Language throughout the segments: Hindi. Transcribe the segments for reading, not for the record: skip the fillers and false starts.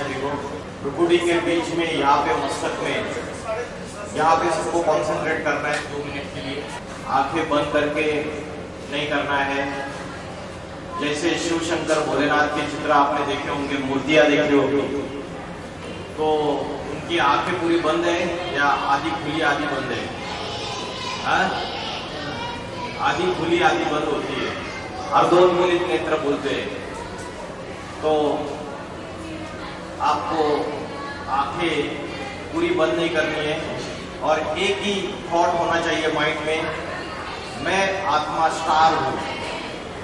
सभी को। भ्रुकुटी के बीच में यहाँ पे मस्तक में, यहाँ पे सबको कॉन्सेंट्रेट करना है 2 मिनट के लिए। आंखें बंद करके नहीं करना है। जैसे शिव शंकर भोलेनाथ के चित्र आपने देखे होंगे, मूर्तियां देखी होगी, तो उनकी आंखें पूरी बंद है या आधी खुली आधी बंद है? आधी खुली आधी बंद होती है, अर्धोन्मीलित नेत्र बोलते हैं। तो आपको आंखें पूरी बंद नहीं करनी है और एक ही थॉट होना चाहिए माइंड में, मैं आत्मा स्टार हूँ।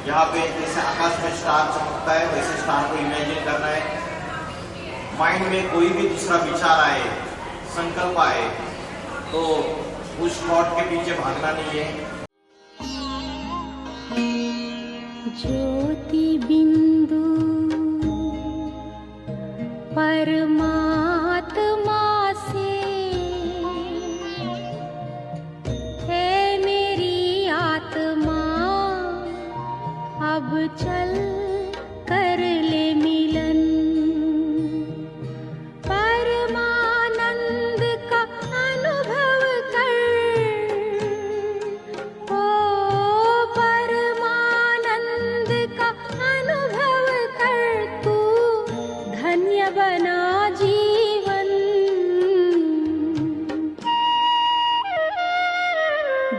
यहाँ पे जैसे आकाश में स्टार चमकता है वैसे स्टार को इमेजिन करना है। माइंड में कोई भी दूसरा विचार आए, संकल्प आए, तो उस थॉट के पीछे भागना नहीं है। ज्योति बिंदु परमात्मा से है मेरी आत्मा, अब चल कर ले मिलन। परमानंद का अनुभव कर, ओ परमानंद का अनुभव कर, तू धन्य बना जीवन।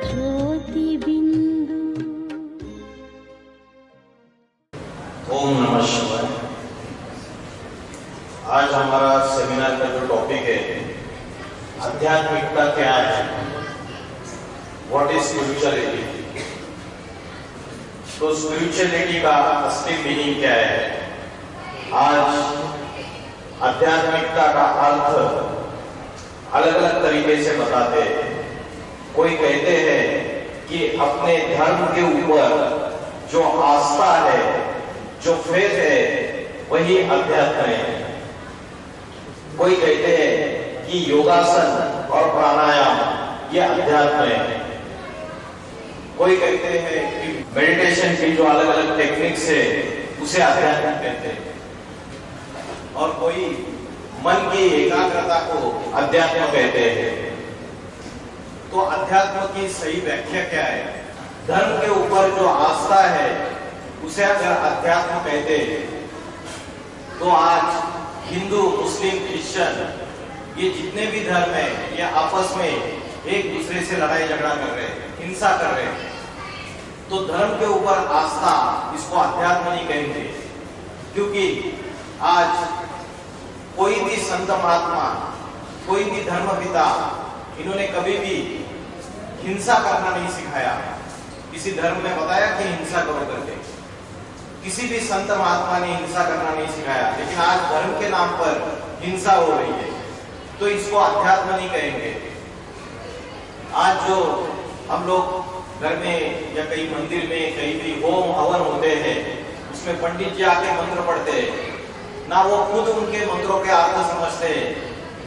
ज्योति बिंदु। ओम नमः शिवाय। आज हमारा सेमिनार का जो टॉपिक है, आध्यात्मिकता क्या है, व्हाट इज स्पिरिचुअलिटी। तो स्पिरिचुअलिटी का असली मीनिंग क्या है? आज आध्यात्मिकता का अर्थ अलग अलग तरीके से बताते हैं। कोई कहते हैं कि अपने धर्म के ऊपर जो आस्था है, जो फेथ है, वही अध्यात्म है। कोई कहते हैं कि योगासन और प्राणायाम ये अध्यात्म है। कोई कहते हैं कि मेडिटेशन की जो अलग अलग टेक्निक्स है उसे अध्यात्म कहते हैं। और कोई मन की एकाग्रता को अध्यात्म कहते हैं। तो अध्यात्म की सही व्याख्या क्या है? धर्म के ऊपर जो आस्था है उसे अगर अध्यात्म कहते हैं, तो आज हिंदू, मुस्लिम, क्रिश्चियन ये जितने भी धर्म हैं, ये आपस में एक दूसरे से लड़ाई झगड़ा कर रहे हैं, हिंसा कर रहे हैं। तो धर्म के ऊपर आस्था, इसको अध्यात्म नहीं कहेंगे, क्योंकि आज कोई भी संत महात्मा, कोई भी धर्म पिता, इन्होंने कभी भी हिंसा करना नहीं सिखाया। किसी धर्म में बताया कि हिंसा करो करके, किसी भी संत महात्मा ने हिंसा करना नहीं सिखाया। लेकिन आज धर्म के नाम पर हिंसा हो रही है, तो इसको अध्यात्म नहीं कहेंगे। आज जो हम लोग घर में या कहीं मंदिर में कहीं भी होम हवन होते हैं, उसमें पंडित जी आके मंत्र पढ़ते हैं, ना वो खुद उनके मंत्रों के अर्थ समझते हैं,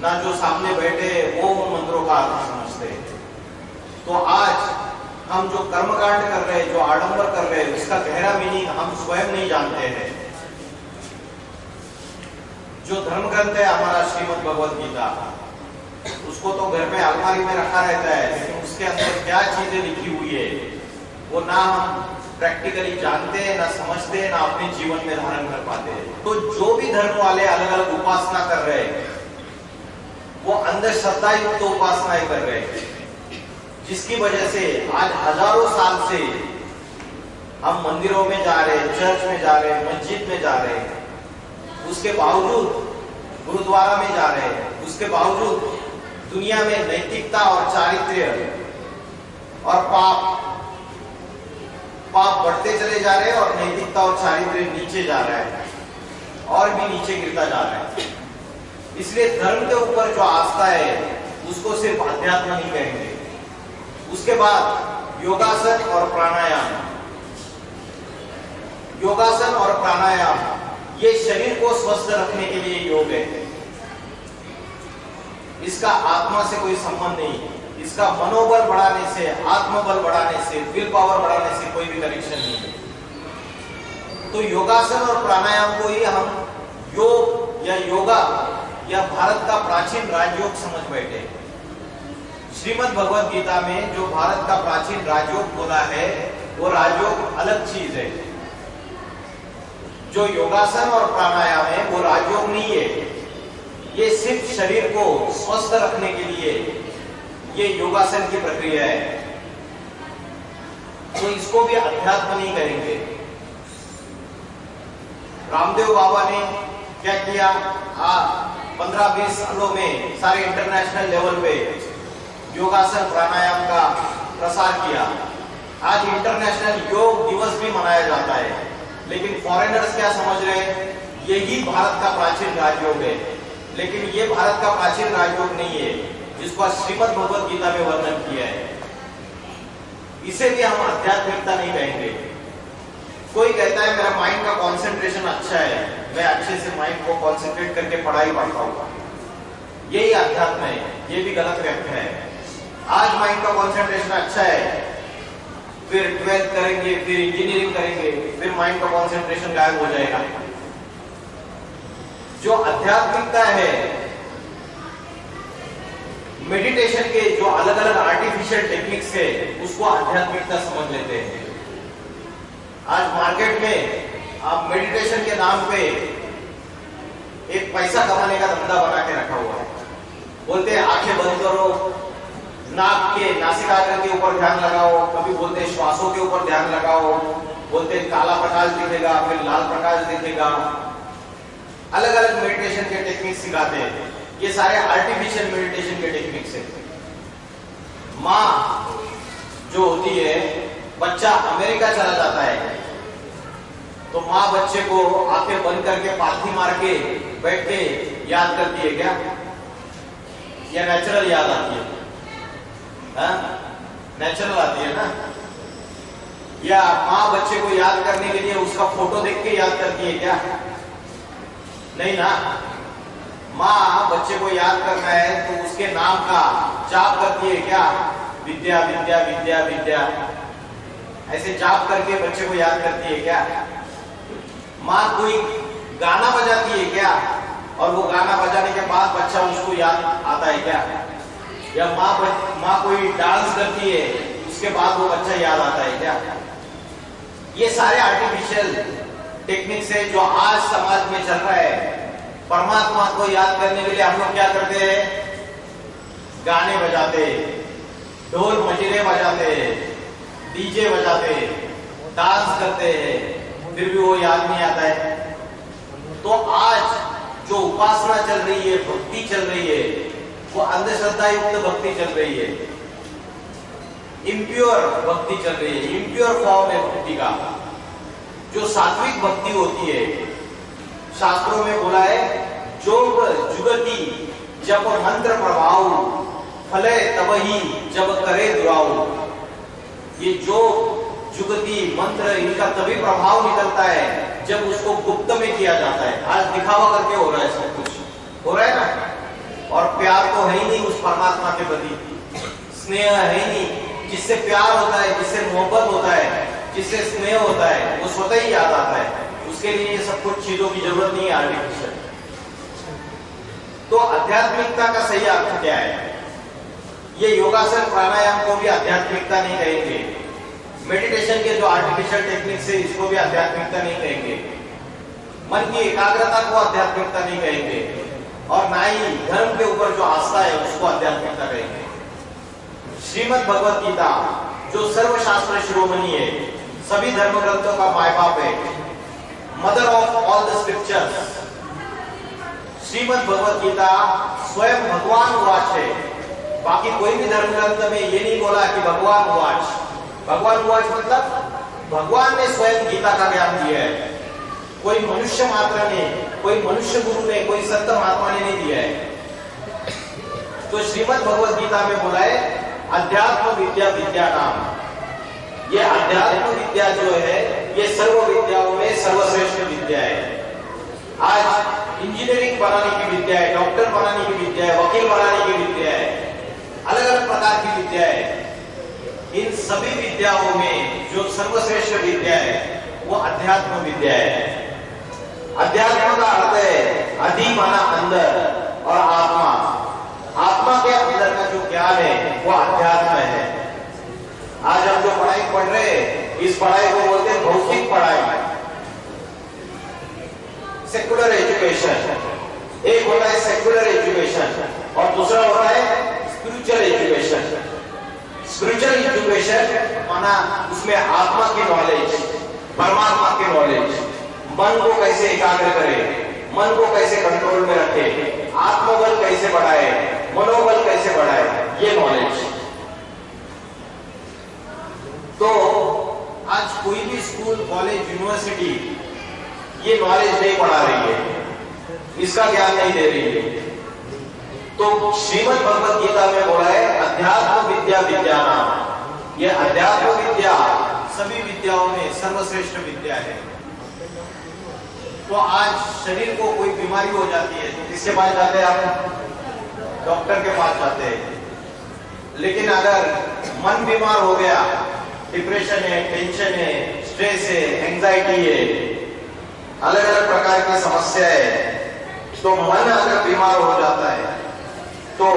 ना जो सामने बैठे वो उन मंत्रों का अर्थ समझते हैं। तो आज हम जो कर्मकांड कर रहे हैं, जो आडंबर कर रहे हैं, उसका गहरा मीनिंग हम स्वयं नहीं जानते हैं। जो धर्म ग्रंथ है हमारा श्रीमद् भगवद गीता, उसको तो घर में अलमारी में रखा रहता है, लेकिन उसके अंदर क्या चीजें लिखी हुई है वो ना हम प्रैक्टिकली जानते हैं, ना समझते हैं, ना अपने जीवन में धारण कर पाते हैं। तो जो भी धर्म वाले अलग अलग उपासना कर रहे हैं, वो अंधश्रद्धा युक्त उपासनाएं कर रहे हैं, जिसकी वजह से आज हजारों साल से हम मंदिरों में जा रहे हैं, चर्च में जा रहे हैं, मस्जिद में जा रहे हैं, उसके बावजूद गुरुद्वारा में जा रहे हैं, उसके बावजूद दुनिया में नैतिकता और चारित्र्य और पाप बढ़ते चले जा रहे हैं और नैतिकता और चारित्र्य नीचे जा रहा है और भी नीचे गिरता जा रहा है। इसलिए धर्म के ऊपर जो आस्था है उसको सिर्फ अध्यात्म नहीं कहेंगे। उसके बाद योगासन और प्राणायाम। योगासन और प्राणायाम ये शरीर को स्वस्थ रखने के लिए योग है। इसका आत्मा से कोई संबंध नहीं, इसका मनोबल बढ़ाने से, आत्मबल बढ़ाने से, विल पावर बढ़ाने से कोई भी कनेक्शन नहीं है। तो योगासन और प्राणायाम को ही हम योग या योगा या भारत का प्राचीन राजयोग समझ बैठे। श्रीमद् भगवत गीता में जो भारत का प्राचीन राजयोग बोला है वो राजयोग अलग चीज है। जो योगासन और प्राणायाम है वो राजयोग नहीं है। ये सिर्फ शरीर को स्वस्थ रखने के लिए ये योगासन की प्रक्रिया है, तो इसको भी अध्यात्म नहीं करेंगे। रामदेव बाबा ने क्या किया, 15-20 सालों में सारे इंटरनेशनल लेवल पे योगासन प्राणायाम का प्रसार किया। आज इंटरनेशनल योग दिवस भी मनाया जाता है, लेकिन फॉरेनर्स क्या समझ रहे हैं, यही भारत का प्राचीन राजयोग है। लेकिन ये भारत का प्राचीन राजयोग नहीं है जिसको श्रीमद् भगवत गीता में वर्णन किया है। इसे भी हम आध्यात्मिकता नहीं कहेंगे। कोई कहता है मेरा माइंड का कंसंट्रेशन अच्छा है, मैं अच्छे से माइंड को कंसंट्रेट करके पढ़ाई पढ़ता हूँ, यही अध्यात्म है। ये भी गलत व्याख्या है। आज माइंड का कंसंट्रेशन अच्छा है, फिर 12th करेंगे, फिर इंजीनियरिंग करेंगे, फिर माइंड का कंसंट्रेशन गायब हो जाएगा। जो आध्यात्मिकता है, मेडिटेशन के जो अलग अलग आर्टिफिशियल टेक्निक्स है उसको आध्यात्मिकता समझ लेते हैं। आज मार्केट में आप मेडिटेशन के नाम पे एक पैसा कमाने का धंधा बना के रखा हुआ है। बोलते हैं आंखें बंद करो, नाक के नासिकाग्र के ऊपर ध्यान लगाओ, कभी बोलते हैं श्वासों के ऊपर ध्यान लगाओ, बोलते हैं काला प्रकाश दिखेगा, फिर लाल प्रकाश दिखेगा। अलग अलग मेडिटेशन के टेक्निक सिखाते हैं। ये सारे आर्टिफिशियल मेडिटेशन के टेक्निक्स है। माँ जो होती है, बच्चा अमेरिका चला जाता है तो माँ बच्चे को आंखें बंद करके पालथी मार के बैठ के याद करती है क्या, या नेचुरल याद आती है? नेचुरल आती है ना? या माँ बच्चे को याद करने के लिए उसका फोटो देख के याद करती है क्या? नहीं ना। माँ बच्चे को याद करना है तो उसके नाम का जाप करती है क्या? विद्या विद्या विद्या विद्या, ऐसे जाप करके बच्चे को याद करती है क्या? माँ कोई गाना बजाती है क्या, और वो गाना बजाने के बाद बच्चा उसको याद आता है क्या? या माँ कोई डांस करती है उसके बाद वो बच्चा याद आता है क्या? ये सारे आर्टिफिशियल टेक्निक्स है जो आज समाज में चल रहा है। परमात्मा को याद करने के लिए हम लोग क्या करते हैं? गाने बजाते, ढोल मजीरे बजाते, डीजे बजाते, डांस करते हैं, फिर भी वो याद नहीं आता है। तो आज जो उपासना चल रही है, भक्ति चल रही है, वो अंधश्रद्धा युक्त भक्ति चल रही है, इम्प्योर भक्ति चल रही है। इम्प्योर फॉर्म है भक्ति का। जो सात्विक भक्ति होती है, शास्त्रों में बोला है, जोग जुगति जब मंत्र प्रभाव, फले तबही जब करे दुराऊ। ये जो जुगति मंत्र, इनका तभी प्रभाव निकलता है जब उसको गुप्त में किया जाता है। आज दिखावा करके हो रहा है, सब कुछ हो रहा है ना। और प्यार तो है ही नहीं उस परमात्मा के प्रति, स्नेह है ही नहीं। जिससे प्यार होता है, जिससे मोहब्बत होता है, जिससे स्नेह होता है, वो स्वतः ही याद आता है। उसके लिए ये सब कुछ चीजों की जरूरत नहीं है आर्टिफिशियल। तो आध्यात्मिकता का सही अर्थ क्या है? ये योगासन प्राणायाम को भी आध्यात्मिकता नहीं कहेंगे। मेडिटेशन के जो आर्टिफिशियल टेक्निक्स है इसको भी आध्यात्मिकता नहीं कहेंगे। मन की एकाग्रता को आध्यात्मिकता नहीं कहेंगे, और ना ही धर्म के ऊपर जो आस्था है उसको आध्यात्मिकता कहेंगे। श्रीमद् भगवत गीता जो सर्वशास्त्र शिरोमणि है, सभी धर्म ग्रंथों का माय बाप है, mother of all the scriptures. Shrimad Bhagavad Gita स्वयं भगवान वाच है। बाकी कोई भी धर्म ग्रंथ में ये नहीं बोला कि भगवान वाच। भगवान वाच मतलब भगवान ने स्वयं गीता का ज्ञान दिया है। कोई मनुष्य मात्र ने, कोई मनुष्य गुरु ने, कोई संत महात्मा ने नहीं दिया है। तो श्रीमद् भगवत गीता में बोला है अध्यात्म विद्या विद्या नाम। ये अध्यात्म विद्या जो है ये सर्व विद्याओं में सर्वश्रेष्ठ विद्या है। आज इंजीनियरिंग बनाने की विद्या है, डॉक्टर बनाने की विद्या है, वकील बनाने की विद्या है, अलग अलग प्रकार की विद्या है। इन सभी विद्याओं में जो सर्वश्रेष्ठ विद्या है वो अध्यात्म विद्या है। अध्यात्म का अर्थ है अधि आदि माना अंदर और आत्मा, आत्मा के अंदर का जो ज्ञान है वो अध्यात्म है। आज हम जो पढ़ाई पढ़ रहे हैं, इस पढ़ाई को बोलते हैं भौतिक पढ़ाई, सेकुलर एजुकेशन। एक होता है सेकुलर एजुकेशन और दूसरा होता है स्पिरिचुअल एजुकेशन। स्पिरिचुअल एजुकेशन माना उसमें आत्मा की नॉलेज, परमात्मा की नॉलेज, मन को कैसे एकाग्र करे, मन को कैसे कंट्रोल में रखे, आत्मबल कैसे बढ़ाए, मनोबल कैसे बढ़ाए, ये नॉलेज। तो आज कोई भी स्कूल, कॉलेज, यूनिवर्सिटी ये नॉलेज नहीं पढ़ा रही है, इसका ज्ञान नहीं दे रही है। तो श्रीमद् भगवद गीता में बोला है अध्यात्म विद्या विज्ञानम। ये अध्यात्म विद्या सभी विद्याओं में सर्वश्रेष्ठ विद्या है। तो आज शरीर को कोई बीमारी हो जाती है तो किसके पास जाते हैं आप? डॉक्टर के पास जाते हैं। लेकिन अगर मन बीमार हो गया, डिप्रेशन है, टेंशन है, स्ट्रेस है, एंजाइटी है, अलग अलग प्रकार की समस्या है, तो मन अगर बीमार हो जाता है तो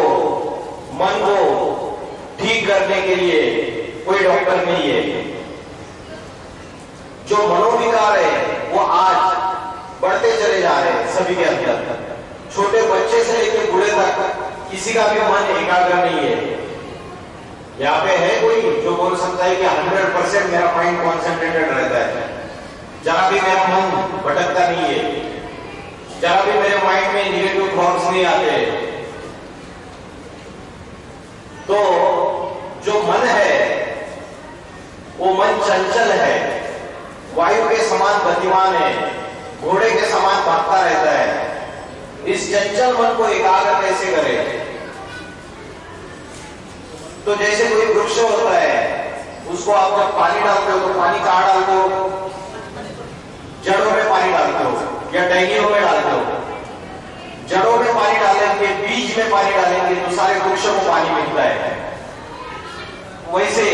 मन को ठीक करने के लिए कोई डॉक्टर नहीं है। जो मनोविकार है वो आज बढ़ते चले जा रहे हैं सभी के अंदर। छोटे बच्चे से लेकर बूढ़े तक किसी का भी मन एकाग्र नहीं है। यहाँ पे है कोई जो बोल सकता है कि 100% मेरा माइंड कॉन्सेंट्रेटेड रहता है, जरा भी मेरा मन भटकता नहीं है, जरा भी मेरे माइंड में निगेटिव थॉट्स नहीं आते। तो जो मन है वो मन चंचल है, वायु के समान गतिमान है, घोड़े के समान भागता रहता है। इस चंचल मन को एकाग्र कैसे करें? तो जैसे कोई वृक्ष होता है, उसको आप जब पानी डालते हो तो पानी कहाँ डालते हो? जड़ों में पानी डालते हो या टहनियों में डालते हो? जड़ों में पानी डालेंगे, बीज में पानी डालेंगे तो सारे वृक्षों को पानी मिलता है। वैसे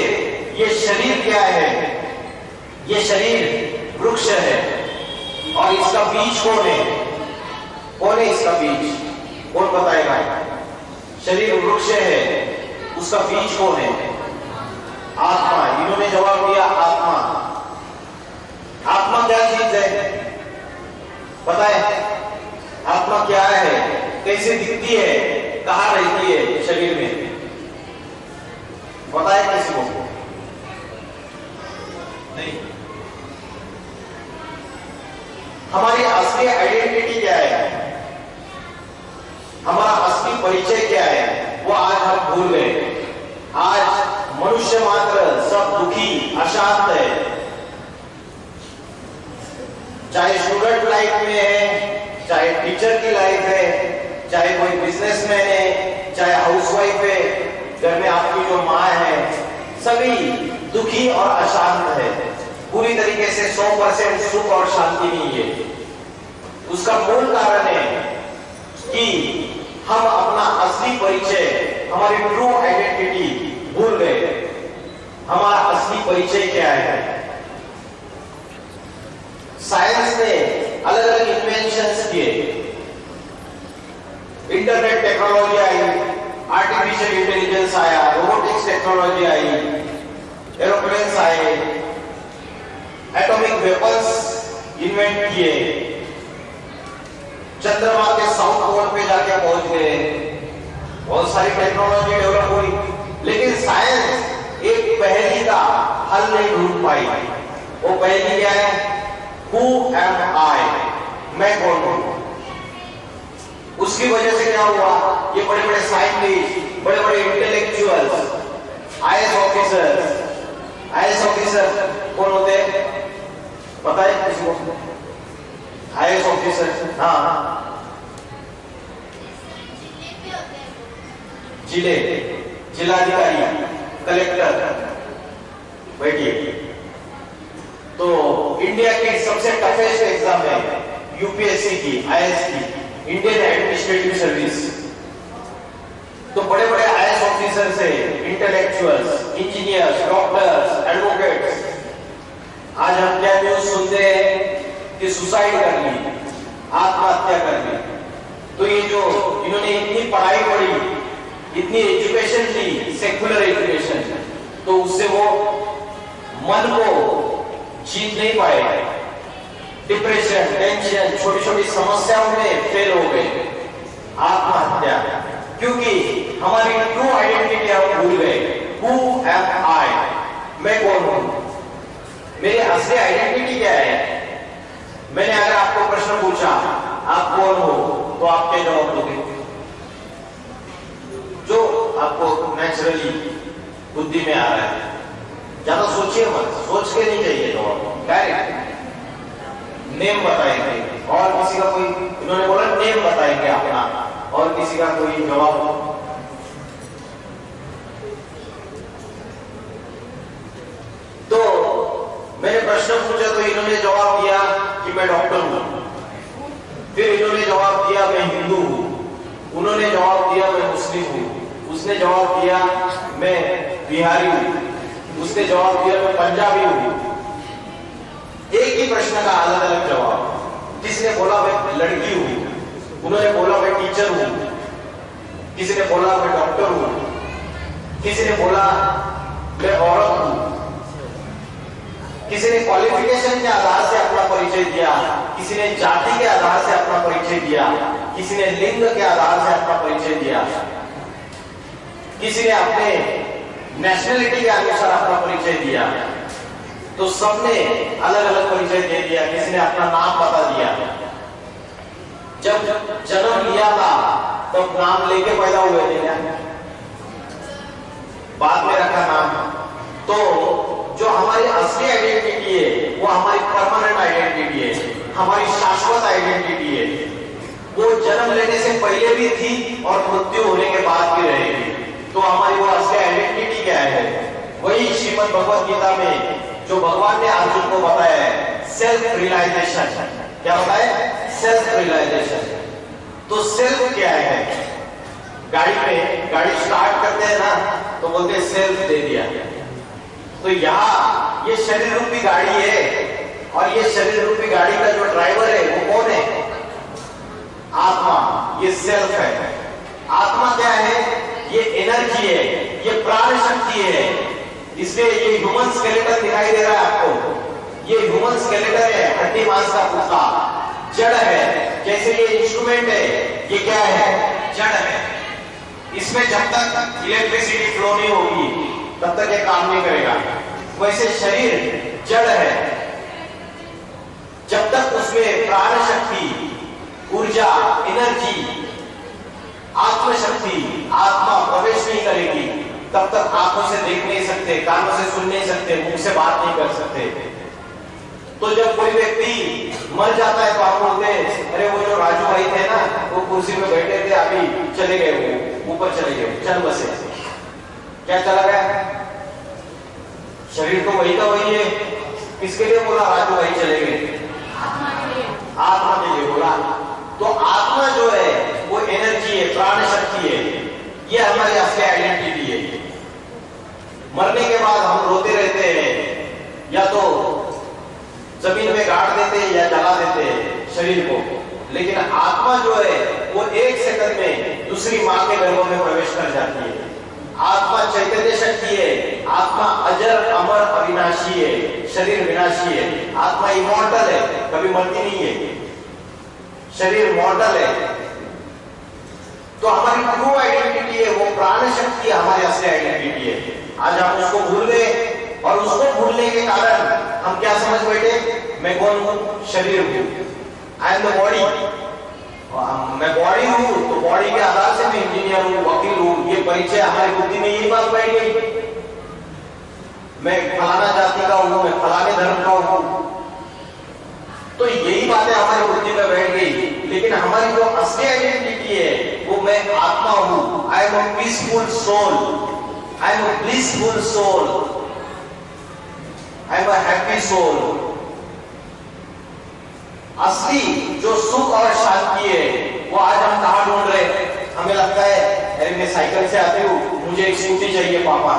ये शरीर क्या है? ये शरीर वृक्ष है और इसका बीज कौन है? कौन है इसका बीज? कौन बताएगा? शरीर वृक्ष है, उसका बीज कौन है? आत्मा। इन्होंने जवाब दिया आत्मा। आत्मा क्या चीज है पता है? आत्मा क्या है, कैसे दिखती है, कहां रहती है शरीर में? पता है किसी को? नहीं। हमारी असली आइडेंटिटी क्या है, हमारा असली परिचय क्या है, वो आज हम भूल गए। आज मनुष्य मात्र सब दुखी, अशांत है। चाहे स्टूडेंट लाइफ में है, चाहे टीचर की लाइफ है, चाहे कोई बिजनेसमैन है, चाहे हाउसवाइफ है, घर में आपकी जो माँ है, सभी दुखी और अशांत है। पूरी तरीके से 100% सुख और शांति नहीं है। उसका मूल कारण है कि हम अपना असली परिचय, हमारी ट्रू आइडेंटिटी भूल गए। हमारा असली परिचय क्या है? साइंस ने अलग अलग इन्वेंशंस किए, इंटरनेट टेक्नोलॉजी आई, आर्टिफिशियल इंटेलिजेंस आया, रोबोटिक्स टेक्नोलॉजी आई, एरोप्लेन्स आए, एटॉमिक वेपन्स इन्वेंट किए, चंद्रमा के साउथ पोल पे जाके पहुंच गए, बहुत सारी टेक्नोलॉजी डेवलप हुई। लेकिन साइंस एक पहेली का हल नहीं ढूंढ पाई। वो पहेली क्या है? Who am I? मैं कौन हूं? उसकी वजह से क्या हुआ? ये बड़े बड़े साइंटिस्ट, बड़े बड़े इंटेलेक्चुअल्स, आईएएस ऑफिसर कौन होते हैं पता है किसी को? आईएएस ऑफिसर, हाँ, जिलाधिकारी, कलेक्टर। बैठिए। तो इंडिया की सबसे टफेस्ट एग्जाम है यूपीएससी की, आईएएस की, इंडियन एडमिनिस्ट्रेटिव सर्विस। तो बड़े बड़े आईएएस ऑफिसर से इंटेलेक्चुअल्स, इंजीनियर्स, डॉक्टर्स, एडवोकेट्स, आज हम क्या न्यूज सुनते हैं कि सुसाइड कर ली, आत्महत्या कर ली। जो इन्होंने इतनी पढ़ाई पढ़ी, इतनी एजुकेशन ली, सेक्युलर एजुकेशन, तो उससे वो मन को जीत नहीं पाए, डिप्रेशन, टेंशन, छोटी छोटी समस्याओं में फेल हो गए, आत्महत्या, क्योंकि हमारी ट्रू आइडेंटिटी हम भूल गए। हु एम आई, मैं कौन हूं, मेरी असली आइडेंटिटी क्या है। मैंने अगर आपको प्रश्न पूछा आप कौन हो, तो आप क्या जवाब दोगे? जो आपको नेचुरली बुद्धि में आ रहा है, ज्यादा सोचिए मत, सोच के नहीं चाहिए जवाब, डायरेक्ट नेम बताएंगे। और किसी का कोई, इन्होंने बोला नेम बताएंगे अपना, और किसी का कोई जवाब? तो मैंने प्रश्न पूछा तो इन्होंने जवाब दिया कि मैं डॉक्टर हूं, फिर इन्होंने जवाब दिया मैं हिंदू हूं, उन्होंने जवाब दिया मैं मुस्लिम हूं, उसने जवाब दिया मैं बिहारी हूं, उसने जवाब दिया मैं पंजाबी हूं। एक ही प्रश्न का अलग अलग जवाब। किसी ने बोला मैं लड़की हूं, उन्होंने बोला मैं टीचर हूं, किसी ने बोला मैं डॉक्टर हूं, किसी ने बोला मैं औरत हूं, किसी ने क्वालिफिकेशन के आधार से अपना परिचय दिया, किसी ने जाति के आधार से अपना परिचय दिया, किसी ने लिंग के आधार से अपना परिचय दिया, किसी ने अपने नेशनलिटी के अनुसार अपना परिचय दिया। तो सबने अलग अलग परिचय दे दिया, किसी ने अपना नाम बता दिया। जब जन्म लिया था तब तो नाम लेके पैदा हुए थे क्या? बाद में रखा नाम। तो जो हमारी असली आइडेंटिटी है वो हमारी परमानेंट आइडेंटिटी है, हमारी शाश्वत आइडेंटिटी है। वो जन्म लेने से पहले भी थी और मृत्यु होने के बाद भी रहेगी। तो हमारी वो असली आइडेंटिटी क्या है? वही श्रीमद् भगवत गीता में जो भगवान ने अर्जुन को बताया है, सेल्फ रियलाइजेशन। क्या बताया? Self realisation. तो सेल्फ क्या है? गाड़ी में गाड़ी स्टार्ट करते हैं ना तो बोलते हैं सेल्फ दे दिया। तो यहाँ ये शरीर रूपी गाड़ी है, और ये शरीर रूपी गाड़ी का जो ड्राइवर है वो कौन है? आत्मा। ये सेल्फ है। आत्मा क्या है? ये एनर्जी है, ये प्राण शक्ति है। इसलिए ये ह्यूमन स्केलेटन दिखाई दे रहा है आपको। ये ह्यूमन स्केलेटन है, हड्डी मांस का पुतला, जड़ है। जैसे ये इंस्ट्रूमेंट है, ये क्या है? जड़ है। इसमें जब तक इलेक्ट्रिसिटी फ्लो नहीं होगी तब तक ये काम नहीं करेगा। वैसे शरीर जड़ है, जब तक उसमें प्राण शक्ति, ऊर्जा, एनर्जी, आत्मशक्ति, आत्मा प्रवेश नहीं करेगी तब तक आंखों से देख नहीं सकते, कानों से सुन नहीं सकते, मुंह से बात नहीं कर सकते। तो जब कोई व्यक्ति मर जाता है तो आप बोलते हैं अरे वो जो राजू भाई थे ना, वो कुर्सी में बैठे थे, अभी चले गए, वो ऊपर चले गए, चल बसे। क्या चला गया? शरीर तो वही का वही है। किसके लिए बोला राजू भाई चले गए? आत्मा के लिए बोला। तो आत्मा जो है वो एनर्जी है, प्राण शक्ति है। ये हमारी असली आइडेंटिटी है। मरने के बाद हम रोते रहते हैं, या तो जमीन में गाड़ देते हैं या जला देते हैं शरीर को, लेकिन आत्मा जो है वो एक सेकंड में दूसरी मां के गर्भ में प्रवेश कर जाती है। आत्मा चैतन्य शक्ति है। आत्मा अजर, अमर, अविनाशी है। शरीर विनाशी है। आत्मा इमॉर्टल है, कभी मरती नहीं है। शरीर मॉर्टल है। तो हमारी ट्रू आइडेंटिटी है वो प्राण शक्ति, हमारी असली आइडेंटिटी है। आज हम उसको भूल गए, और उसको भूलने के कारण हम क्या समझ बैठे? मैं कौन हूं? शरीर हूं। I am the body. मैं बॉडी हूं तो बॉडी के आधार से मैं इंजीनियर हूं, वकील हूं। ये परिचय हमारी बुद्धि में यही बात बैठ गई। मैं फलाना जाति का हूं, मैं फलाने धर्म का हूं। तो यही बातें हमारी बुद्धि में बैठ गई। लेकिन हमारी जो असली आइडेंटिटी है वो मैं आत्मा हूं। I am a peaceful soul, I am a blissful soul, I am a happy soul. असली जो सुख और शांति है वो आज हम कहां ढूंढ रहे हैं? हमें लगता है अरे मैं साइकिल से आती हूँ, मुझे एक स्कूटी चाहिए पापा।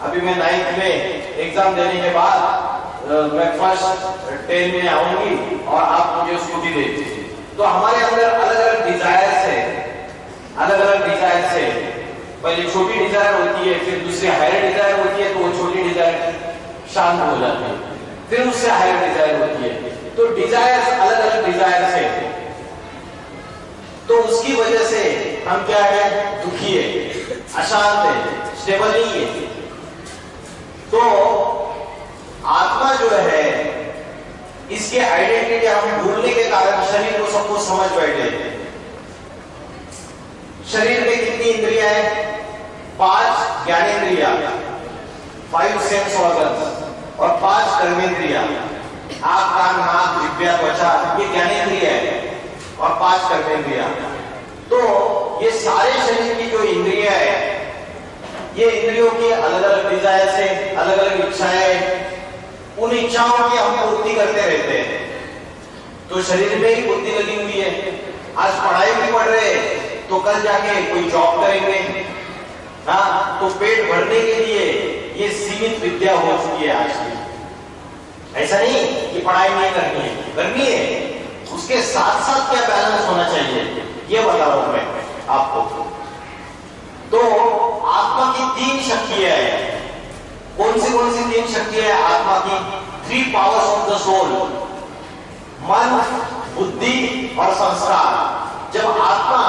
अभी मैं 9th में एग्जाम देने के बाद मैं फर्स्ट 10 में आऊंगी और आप मुझे स्कूटी दे दीजिए। तो हमारे अंदर अलग अलग डिजायर्स है, अलग अलग डिजायर से, पहले छोटी डिजायर होती है, फिर दूसरी हायर डिजायर होती है, तो वो छोटी डिजायर शांत हो जाती है, फिर उससे हायर डिजायर होती है। तो डिजायर अलग अलग डिजायर से, तो उसकी वजह से हम क्या है, दुखी है, अशांत है, स्टेबल नहीं है। तो आत्मा जो है, इसके आइडेंटिटी हम भूलने के कारण शरीर को सब कुछ समझ बैठे। शरीर में कितनी इंद्रियां हैं? 5 ज्ञानेंद्रिया, 5 सेंस ऑर्गन्स, और 5 कर्मेंद्रिया, आंख, कान, नाक, जिह्वा, त्वचा, ये ज्ञानेंद्रिया है, और 5 कर्मेंद्रिया। तो ये सारे शरीर की जो इंद्रियां है, ये इंद्रियों की अलग अलग डिजायर से, अलग अलग इच्छाएं, उन इच्छाओं की हम पूर्ति करते रहते हैं। तो शरीर में ही बुद्धि लगी हुई है, आज पढ़ाई भी पढ़ रहे हैं, तो कल जाके कोई जॉब करेंगे। हाँ, तो पेट भरने के लिए ये सीमित विद्या हो चुकी है आज की। ऐसा नहीं कि पढ़ाई नहीं करनी है, उसके साथ साथ क्या बैलेंस होना चाहिए, ये बता रहा हूं मैं आपको। तो आत्मा की 3 शक्तियां हैं। कौन सी 3 शक्तियां हैं आत्मा की? 3 पावर्स ऑफ द सोल, मन, बुद्धि और संस्कार। जब आत्मा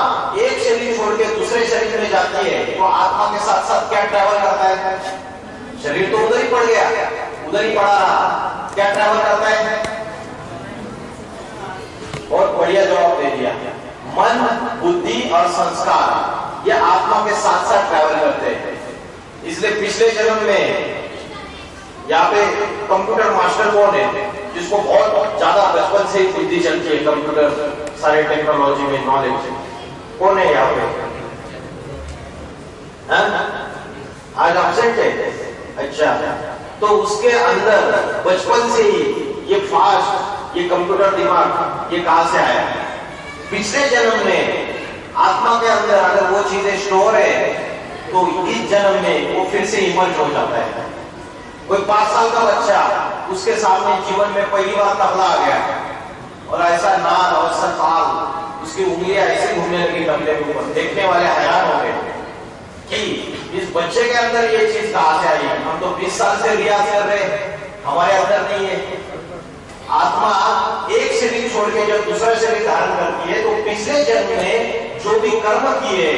एक शरीर छोड़ के दूसरे शरीर में जाती है, तो आत्मा के साथ साथ क्या ट्रैवल करता है? शरीर तो उधर ही पड़ गया, उधर ही पड़ा रहा, क्या ट्रैवल करता है? बहुत बढ़िया जवाब दे दिया। मन, बुद्धि और संस्कार ये आत्मा के साथ साथ ट्रैवल करते हैं। इसलिए पिछले जन्म में यहाँ पे कंप्यूटर मास्टर कौन है, जिसको बहुत ज्यादा बचपन से ही बुद्धि चलती है, कंप्यूटर सारे टेक्नोलॉजी में नॉलेज, कौन है यहाँ पे? आज एब्सेंट है। अच्छा, तो उसके अंदर बचपन से ही ये फास्ट, ये कंप्यूटर दिमाग, ये कहां से आया? पिछले जन्म में आत्मा के अंदर अगर वो चीजें स्टोर है, तो इस जन्म में वो फिर से इमर्ज हो जाता है। कोई 5 साल का बच्चा, उसके सामने जीवन में पहली बार तबला आ गया, और ऐसा नाल और ऐसा ताल, उसकी उंगलियां ऐसे घूमने लगी तबले के ऊपर, देखने वाले हैरान हो गए कि इस बच्चे के अंदर ये चीज कहां से आई? हम तो 20 साल से रियाज कर रहे हैं, हमारे अंदर नहीं है। आत्मा एक शरीर छोड़ के जब दूसरा शरीर धारण करती है, तो पिछले जन्म में जो भी कर्म किए,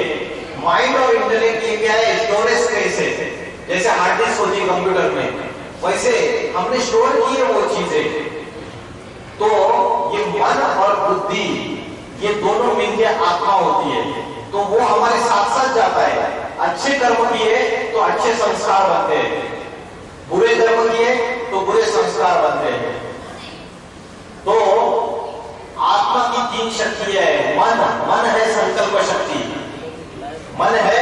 माइंड और इंटेलेक्ट ये क्या है? स्टोरेज स्पेस है। जैसे हार्ड डिस्क होती है कंप्यूटर में, वैसे हमने स्टोर की है वो चीजें। तो ये मन और बुद्धि, ये दोनों मिलकर आत्मा होती है, तो वो हमारे साथ साथ जाता है। अच्छे कर्म किए तो अच्छे संस्कार बनते हैं, बुरे कर्म किए तो बुरे संस्कार बनते हैं। तो आत्मा की 3 शक्तियां है। मन है संकल्प शक्ति, मन है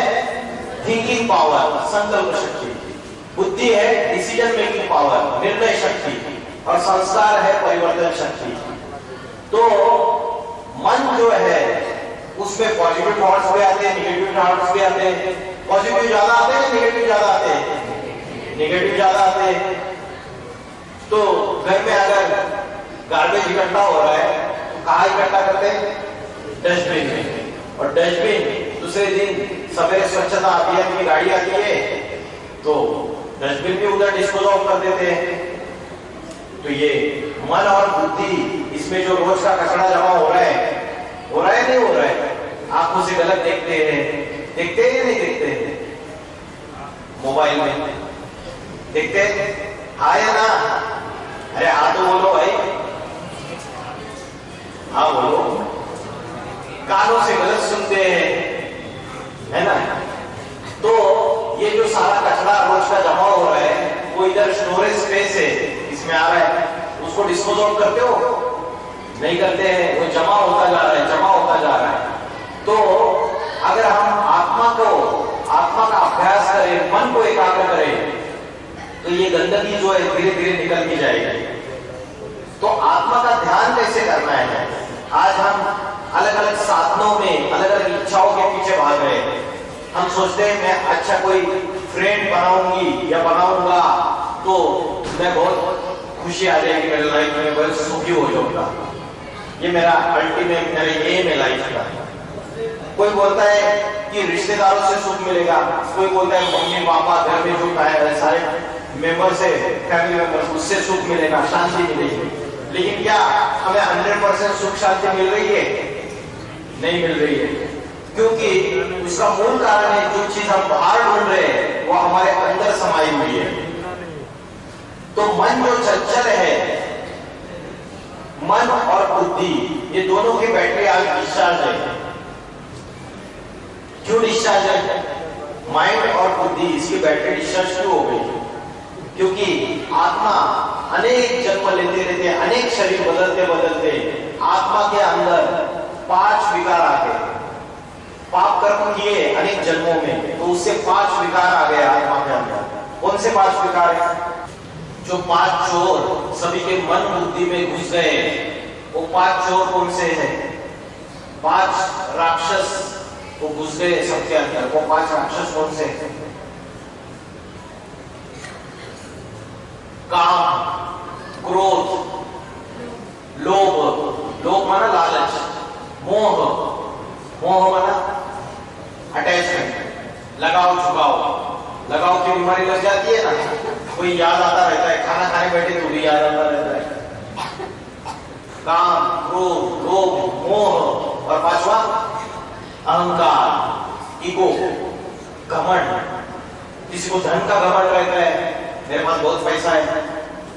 थिंकिंग पावर, संकल्प शक्ति। बुद्धि है डिसीजन मेकिंग पावर, निर्णय शक्ति, और संस्कार है परिवर्तन शक्ति। तो मन जो है, उसमें पॉजिटिव थॉट्स भी आते हैं, निगेटिव थॉट्स भी आते हैं। पॉजिटिव ज्यादा आते हैं, निगेटिव ज्यादा आते हैं? निगेटिव ज्यादा आते हैं। तो घर में अगर गार्बेज इकट्ठा हो रहा है, तो कहाँ इकट्ठा करते हैं? डस्टबिन में। और डस्टबिन दूसरे दिन सवेरे स्वच्छता अभियान की गाड़ी आती है, तो डस्टबिन भी उधर डिस्पोज ऑफ कर देते हैं। तो ये मन और बुद्धि, इसमें जो रोज का कचरा जमा हो रहा है नहीं हो रहा है? आंखों से गलत देखते हैं या नहीं देखते हैं? मोबाइल में देखते हैं, हाँ या ना? अरे हाँ तो बोलो भाई, हाँ बोलो। कानों से गलत सुनते हैं, है ना? तो ये जो सारा कचरा रोज का जमा हो रहा है, वो इधर स्टोरेज स्पेस है, इसमें आ रहा है, उसको डिस्पोज ऑफ करते हो? नहीं करते हैं, वो जमा होता जा रहा है। तो अगर हम आत्मा का अभ्यास करें, मन को एकाग्र करें, तो ये गंदगी जो है धीरे धीरे निकलती जाएगी। तो आत्मा का ध्यान कैसे करना है? आज हम अलग अलग साधनों में, अलग अलग इच्छाओं के पीछे भाग रहे हैं। हम सोचते हैं मैं अच्छा कोई फ्रेंड बनाऊंगी या बनाऊंगा, तो मैं बहुत खुशी आ जाएगी मेरे लाइफ में, बहुत सुखी हो जाऊंगा। ये मेरा अल्टीमेट, मेरा एम है लाइफ का। कोई बोलता है कि रिश्तेदारों से सुख मिलेगा, कोई बोलता है मम्मी पापा घर में जो सारे मेंबर्स है, फैमिली मेंबर्स, उससे सुख मिलेगा, शांति मिलेगी। लेकिन क्या हमें 100% सुख शांति मिल रही है? नहीं मिल रही है, क्योंकि उसका मूल कारण है जो चीज हम बाहर ढूंढ रहे हैं वो हमारे अंदर समाई हुई है। तो मन जो चंचल है, मन और बुद्धि, ये दोनों की बैटरी आज डिस्चार्ज है। क्यों डिस्चार्ज है? माइंड और बुद्धि, इसकी बैटरी डिस्चार्ज क्यों हो गई? क्योंकि आत्मा अनेक जन्म लेते रहते, अनेक शरीर बदलते बदलते आत्मा के अंदर 5 विकार आ गए। पाप कर्म किए अनेक जन्मों में, तो उससे 5 विकार आ गए आत्मा के अंदर। कौन से 5 विकार है? जो 5 चोर सभी के मन बुद्धि में घुस गए, वो 5 चोर कौन से हैं? 5 राक्षस वो घुस गए सबके अंदर। वो 5 राक्षस कौन से? काम, क्रोध, लोभ, लोभ माना लालच, मोह, मोह माना अटैचमेंट, लगाव झुकाव। लगाव की बीमारी लग जाती है ना, कोई याद आता रहता है, खाना खाने बैठे तो भी याद आता रहता है। काम, क्रोध, लोभ, मोह, और 5वां अहंकार, ईगो, घमंड। किसी को धन का घमंड रहता है, मेरे पास बहुत पैसा है।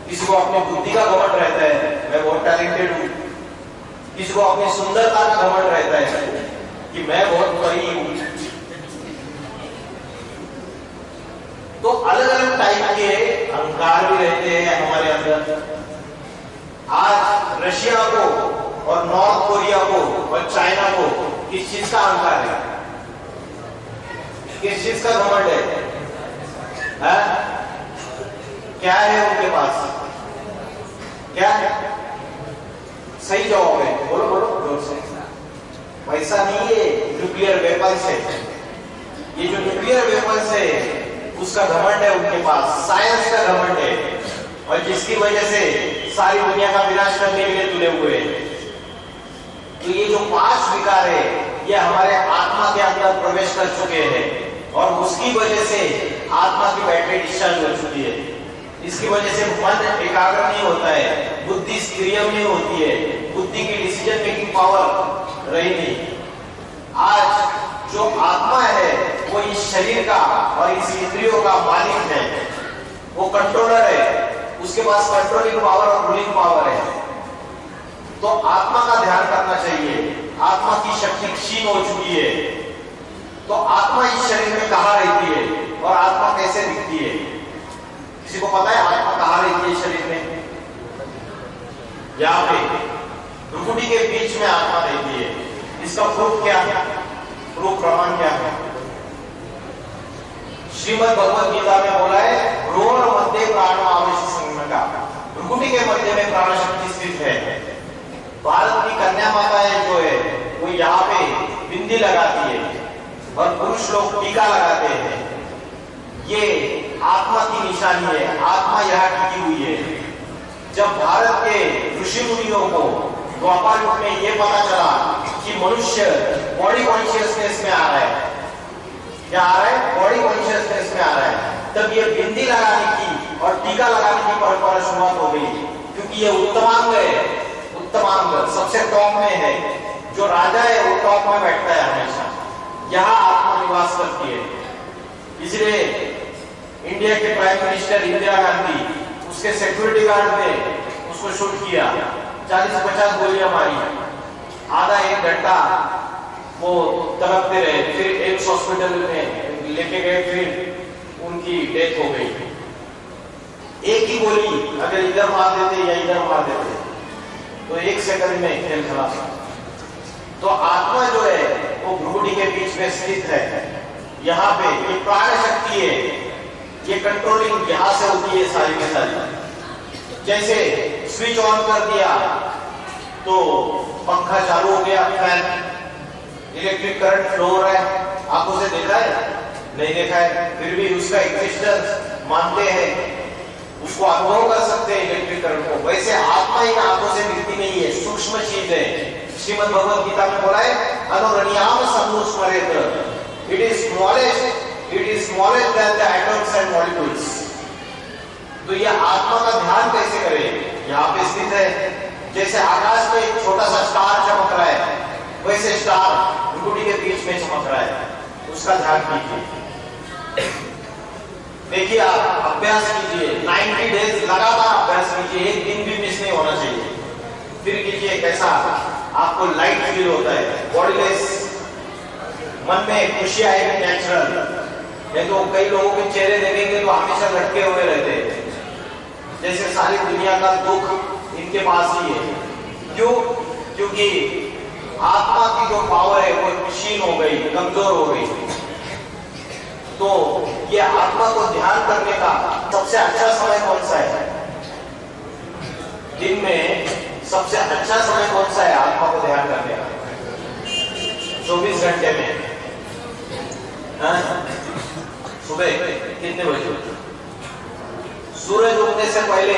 किसी को अपनी बुद्धि का घमंड रहता है, मैं बहुत टैलेंटेड हूं। किसी को अपनी सुंदरता का घमंड रहता है कि मैं बहुत परी हूं। तो अलग अलग टाइप के अहंकार भी रहते हैं हमारे अंदर। आज रशिया को और नॉर्थ कोरिया को और चाइना को किस चीज का अहंकार है? किस चीज का घमंड है? क्या है उनके पास? क्या है? सही जवाब है, बोलो बोलो जोर से। पैसा नहीं है, न्यूक्लियर वेपन्स है। ये जो न्यूक्लियर वेपन्स है उसका घमंड है उनके पास, साइंस का घमंड है, और जिसकी वजह से सारी दुनिया का विनाश करने के लिए तुले हुए हैं। तो ये जो 5 विकार है ये हमारे आत्मा के अंदर प्रवेश कर चुके हैं, और उसकी वजह से आत्मा की बैटरी डिस्चार्ज हो चुकी है। इसकी वजह से मन एकाग्र नहीं होता है, बुद्धि सक्रिय नहीं होती है, बुद्धि की डिसीजन मेकिंग पावर रही नहीं। आज जो आत्मा है वो इस शरीर का और इस इंद्रियों का मालिक है, वो कंट्रोलर है, उसके पास कंट्रोलिंग पावर और रूलिंग पावर है। तो आत्मा का ध्यान करना चाहिए। आत्मा की शक्ति क्षीण हो चुकी है। तो आत्मा इस शरीर में कहाँ रहती है और आत्मा कैसे दिखती है? किसी को पता है आत्मा कहाँ रहती है शरीर में? यहाँ पे भ्रुकुटी के बीच में आत्मा रहती है। इसका प्रूफ क्या है? प्रूफ प्रमाण क्या है? श्रीमद् भगवद गीता में बोला है भ्रूण मध्य प्राण आवेश संज्ञा, भ्रुकुटी के मध्य में प्राण शक्ति स्थित है। भारत की कन्या माताएं जो है वो यहाँ पे बिंदी लगाती है और पुरुष लोग टीका लगाते हैं। ये आत्मा की निशानी है, आत्मा यहाँ टिकी हुई है। जब भारत के ऋषि मुनियों को द्वापर युग में ये पता चला कि मनुष्य बॉडी कॉन्शियसनेस में आ रहा है, क्या आ रहा है? बॉडी कॉन्शियसनेस में आ रहा है, तब ये बिंदी लगाने की और टीका लगाने की परंपरा शुरुआत हो गई। क्योंकि ये उत्तमांग है, उत्तमांग सबसे टॉप में है। जो राजा है वो टॉप में बैठता है हमेशा, यहाँ आत्मा निवास करती है। इसलिए इंडिया के प्राइम मिनिस्टर इंदिरा गांधी, उसके सिक्योरिटी गार्ड ने उसको शूट किया, 40-50 गोलियां मारी, आधा 1 घंटा वो तड़पते रहे, फिर एक हॉस्पिटल में लेके गए, फिर उनकी डेथ हो गई। एक ही गोली अगर इधर मार देते या इधर मार देते तो 1 सेकंड में खेल खलास। तो आत्मा जो है वो भ्रुकुटी के बीच में स्थित है। यहाँ पे ये प्राण शक्ति है, ये कंट्रोलिंग यहां से होती है सारी की सारी। जैसे स्विच ऑन कर दिया तो पंखा चालू हो गया, फैन, इलेक्ट्रिक करंट फ्लो हो रहा है। आंखों से देखा है? नहीं देखा है, फिर भी उसका एग्जिस्टेंस मानते हैं। उसको अनुभव कर सकते हैं इलेक्ट्रिक करंट को। वैसे आत्मा इन आंखों से दिखती नहीं है, सूक्ष्म चीज है। श्रीमद् भगवद गीता में बोला है अनुरणीयाम सन्नुस्मरेत, it is smallest than the atoms and molecules. तो ये आत्मा का ध्यान कैसे करें? यहाँ पे स्थित है, जैसे आकाश में एक छोटा सा स्टार चमक रहा है, वैसे स्टार भ्रुकुटी के बीच में चमक रहा है, उसका ध्यान कीजिए। देखिए आप अभ्यास कीजिए, 90 डेज लगातार अभ्यास कीजिए, एक दिन भी मिस नहीं होना चाहिए। फिर कीजिए, कैसा आपको लाइट फील होता है, बॉडीलेस, मन में खुशी आएगी नेचुरल। नहीं तो कई लोगों के चेहरे देखेंगे तो हमेशा लटके हुए रहते हैं, जैसे सारी दुनिया का दुख इनके पास ही है। क्यों? क्योंकि आत्मा की जो पावर है वो क्षीण हो गई, कमजोर हो गई। तो ये आत्मा को ध्यान करने का सबसे अच्छा समय कौन सा है? दिन में सबसे अच्छा समय कौन सा है आत्मा को ध्यान करने का? 24 घंटे में सुबह कितने बजे? सूरज उगने से पहले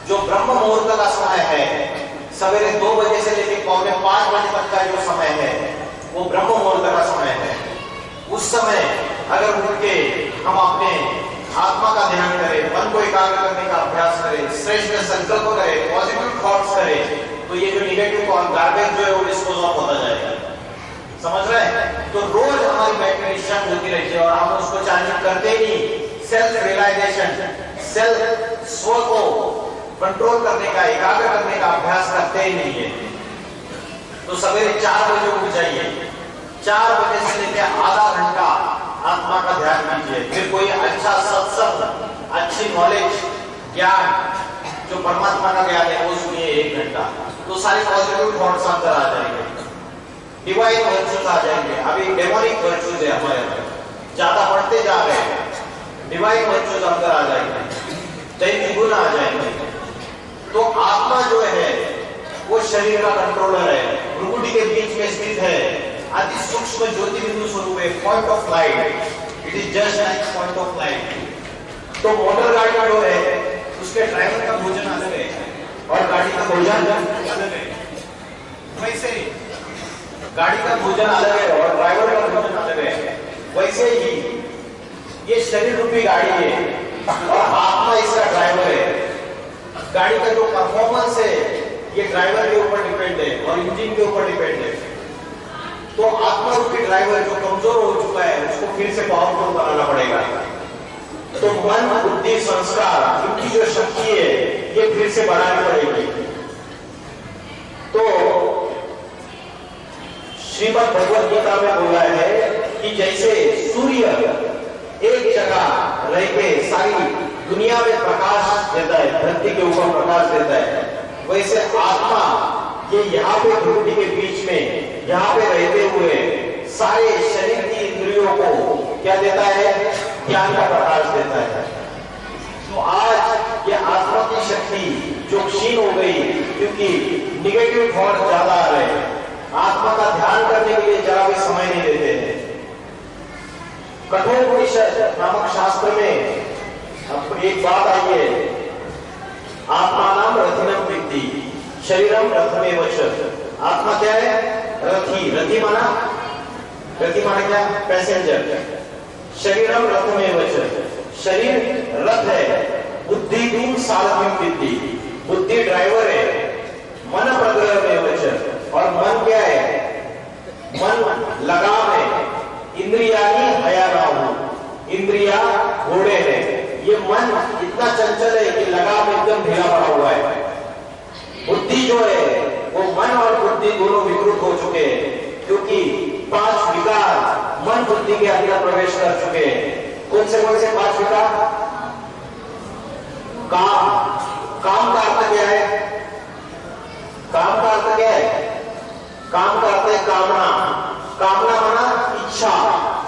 जो ब्रह्म मुहूर्त का समय है, सवेरे 2 बजे से लेकर 4:45 बजे तक का जो समय है वो ब्रह्म मुहूर्त का समय है। उस समय अगर उठ के हम अपने आत्मा का ध्यान करें, मन को एकाग्र करने का अभ्यास करें, श्रेष्ठ संकल्प करें, पॉजिटिव थॉट्स करें, तो ये जो निगेटिव गार्बेज जो है वो डिस्पोज ऑफ होता जाएगा। समझ रहे हैं? तो रोज हमारी मेडिटेशन होती रहती है और हम उसको चैलेंज करते ही नहीं। सेल्फ रियलाइजेशन, सेल्फ स्व को कंट्रोल करने का, एकाग्र करने का अभ्यास करते ही नहीं है। तो सवेरे 4 बजे उठ जाइए, 4 बजे से लेकर आधा घंटा आत्मा का ध्यान कीजिए। फिर कोई अच्छा सत्संग, अच्छी नॉलेज, ज्ञान जो परमात्मा का ज्ञान है वो सुनिए 1 घंटा, तो सारी पॉजिटिव थॉट्स अंदर आ जाएंगे, डिवाइन वर्चूज आ जाएंगे। अभी डेमोनिक वर्चूज है हमारे अंदर, ज्यादा बढ़ते जा रहे हैं, डिवाइन वर्चूज अंदर आ जाएंगे, दैवी गुण आ जाएंगे। तो आत्मा जो है वो शरीर का कंट्रोलर है, भ्रुकुटी के बीच में स्थित है, अति सूक्ष्म ज्योति बिंदु स्वरूप है, point of light, it is just like point of light. तो मोटर गाड़ी जो है उसके ड्राइवर का भोजन अलग है और गाड़ी का भोजन अलग है। वैसे गाड़ी का भोजन अलग है और ड्राइवर का भोजन अलग है। वैसे ही ये शरीर रूपी गाड़ी है और आत्मा इसका ड्राइवर है। गाड़ी का जो परफॉर्मेंस है ये ड्राइवर के ऊपर डिपेंड है और इंजन के ऊपर डिपेंड है। तो आत्मा रूपी ड्राइवर जो कमजोर हो चुका है उसको फिर से पावरफुल बनाना पड़ेगा। तो मन, बुद्धि, संस्कार, इनकी जो शक्ति है ये फिर से बढ़ानी पड़ेगी। तो श्रीमद् भगवद गीता में बोला है कि जैसे सूर्य एक जगह रह के सारी दुनिया में प्रकाश देता है, धरती के ऊपर प्रकाश देता है, वैसे आत्मा ये यहाँ पे भ्रुकुटी के बीच में यहाँ पे रहते हुए सारे शरीर की इंद्रियों को क्या देता है? ज्ञान का प्रकाश देता है। तो आज ये आत्मा की शक्ति जो क्षीण हो गई क्योंकि निगेटिव थॉट ज्यादा आ रहे हैं, आत्मा का ध्यान करने के लिए जरा भी समय नहीं देते हैं। कठोपनिषद नामक शास्त्र में एक बात आई है, आत्मानाम रथिनम विद्धि शरीरम रथमेव च। आत्मा क्या है? रथी। रथी माना क्या? पैसेंजर। शरीरम रथमेव च, शरीर रथ है। बुद्धि तुम सारथिम विद्धि, बुद्धि ड्राइवर है। मन प्रग्रहमेव च, और मन क्या है? मन लगाम है। इंद्रियानी हयानाहु, इंद्रिया घोड़े हैं। ये मन इतना चंचल है कि लगाम एकदम ढीला पड़ा हुआ है। बुद्धि जो है वो मन और बुद्धि दोनों विकृत हो चुके हैं क्योंकि 5 विकार मन बुद्धि के अंदर प्रवेश कर चुके हैं। कौन से 5 विकार? काम का अर्थ क्या है? काम का अर्थ क्या है? काम का अर्थ है कामना। कामना माना इच्छा,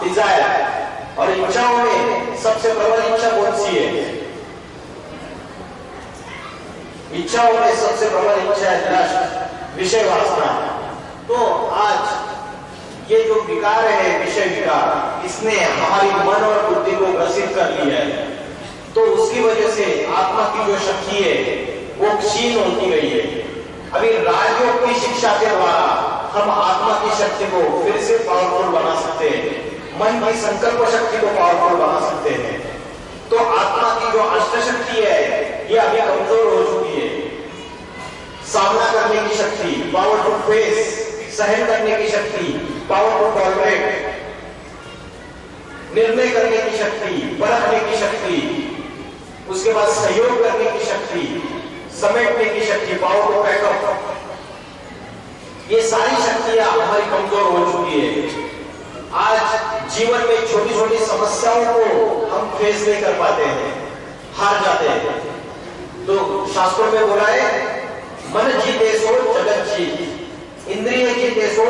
डिजायर। और इच्छाओं में सबसे प्रबल इच्छा कौन सी है? इच्छाओं में सबसे प्रबल इच्छा है लस्ट, विषय वासना। तो आज ये जो विकार है, विषय विकार, इसने हमारी मन और बुद्धि को ग्रसित कर लिया है। तो उसकी वजह से आत्मा की जो शक्ति है वो क्षीण होती गई है। अभी राजयोग की शिक्षा के द्वारा हम आत्मा की शक्ति को फिर से पावरफुल बना सकते हैं, मन की संकल्प शक्ति को पावरफुल बना सकते हैं। तो आत्मा की जो अष्ट शक्ति है ये अभी कमजोर हो चुकी है। सामना करने की शक्ति, पावर टू फेस, सहन करने की शक्ति, पावर टू टॉलरेट, निर्णय करने की शक्ति, परखने की शक्ति, उसके बाद सहयोग करने की शक्ति, समेटने की शक्ति, पावर टू बैकअप, ये सारी शक्तियां हमारी कमजोर हो चुकी है। आज जीवन में छोटी छोटी समस्याओं को हम फेस नहीं कर पाते हैं, हार जाते हैं। तो शास्त्रों में बोला है, मन जीते सो जगत जीत, इंद्रिय जीते सो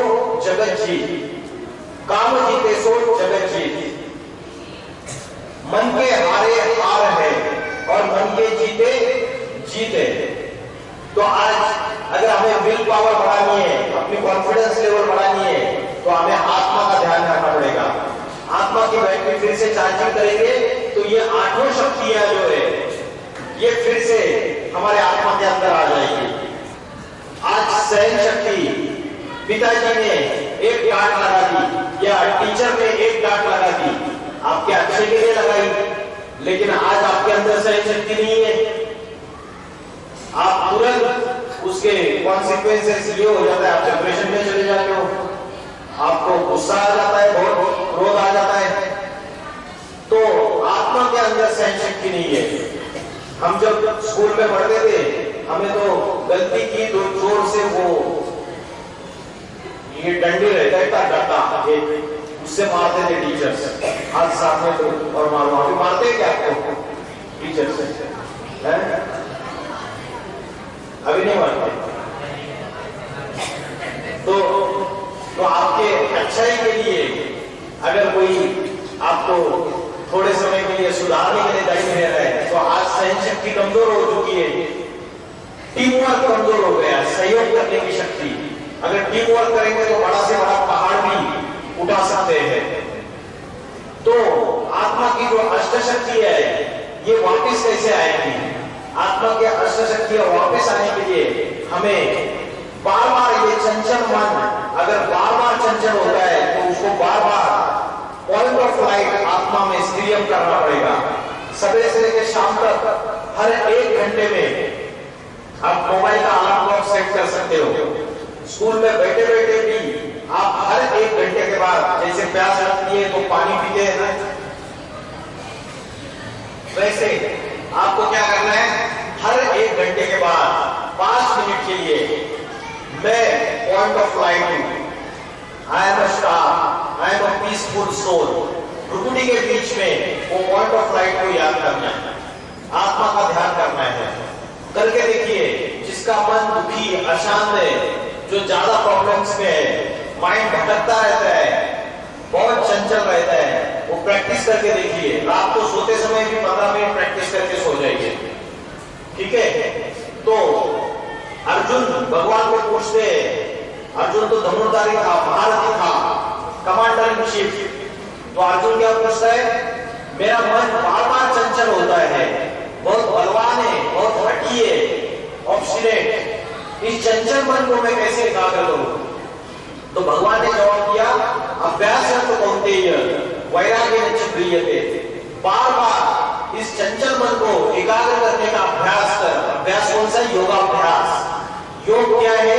जगत जीत, काम जीते सो जगत जीत। मन के हारे हार है और मन के जीते जीते। तो आज अगर हमें विल पावर बढ़ानी है, अपनी कॉन्फिडेंस लेवल बढ़ानी है, तो हमें आत्मा का ध्यान रखना पड़ेगा। आत्मा की बैटरी फिर से चार्जिंग करेंगे तो ये आठों शक्तियां जो है ये फिर से हमारे आत्मा के अंदर आ जाएगी। आज सहन शक्ति, पिताजी ने एक डांट लगा दी या टीचर ने एक डांट लगा दी, आपके अच्छे के लिए लगाई, लेकिन आज आपके अंदर सहन शक्ति नहीं है। आप तुरंत उसके कॉन्सिक्वेंसेस ये हो जाता है, आप डिप्रेशन में चले जाते हो, आपको गुस्सा आ जाता है, बहुत क्रोध आ जाता है। तो आत्मा के अंदर सहन शक्ति नहीं है। हम जब स्कूल में पढ़ते थे, हमें तो गलती की तो जोर से वो ये डंडी रहता है डंडा, उससे मारते थे टीचर्स, हाथ सामने तो और मारो, मारते क्या आपको टीचर्स है? अभी नहीं मानते। तो आपके अच्छाई के लिए अगर कोई आपको थोड़े समय के लिए सुधारने के लिए दायी दे रहा है, तो आज सहन शक्ति कमजोर हो चुकी है, टीम वर्क कमजोर हो गया, सहयोग करने की शक्ति। अगर टीम वर्क करेंगे तो बड़ा से बड़ा पहाड़ भी उठा सकते हैं। तो आत्मा की जो अष्ट शक्ति है ये वापस कैसे आएगी? आत्मा की अष्ट शक्तियां वापस आने के लिए हमें बार बार ये चंचल मन, अगर बार बार चंचल होता है तो उसको बार बार पॉइंट ऑफ लाइट आत्मा में स्थिर करना पड़ेगा। सवेरे से लेकर शाम तक हर 1 घंटे में आप मोबाइल का अलार्म क्लॉक सेट कर सकते हो। स्कूल में बैठे बैठे भी आप हर 1 घंटे के बाद, जैसे प्यास लगती है तो पानी पीते हैं, वैसे आपको क्या करना है, हर 1 घंटे के बाद 5 मिनट के लिए मैं पॉइंट ऑफ लाइट हूं, I am a star, I am a peaceful soul. भ्रुकुटी के बीच में वो पॉइंट ऑफ लाइट को याद करना है, आत्मा का ध्यान करना है। करके देखिए, जिसका मन दुखी अशांत है, जो ज्यादा प्रॉब्लम्स में है, माइंड भटकता रहता है, बहुत चंचल रहता है, वो प्रैक्टिस करके देखिए। रात को सोते समय भी 15 मिनट प्रैक्टिस करके सो जाइए, ठीक है? तो अर्जुन भगवान को पूछते हैं, अर्जुन तो धनुर्धारी था, महारथी था, कमांडर इन चीफ। तो अर्जुन क्या पूछता है, मेरा मन बार बार चंचल होता है, बहुत बलवान है, बहुत हठी है, ऑब्स्टिनेट, इस चंचल मन को मैं कैसे एकाग्र करूं? तो भगवान ने जवाब दिया, अभ्यास तो कौन्तेय वैराग्येन च क्रियते। बार बार इस चंचल मन को एकाग्र करने का अभ्यास कर। अभ्यास कौन सा? योगाभ्यास। योग क्या है?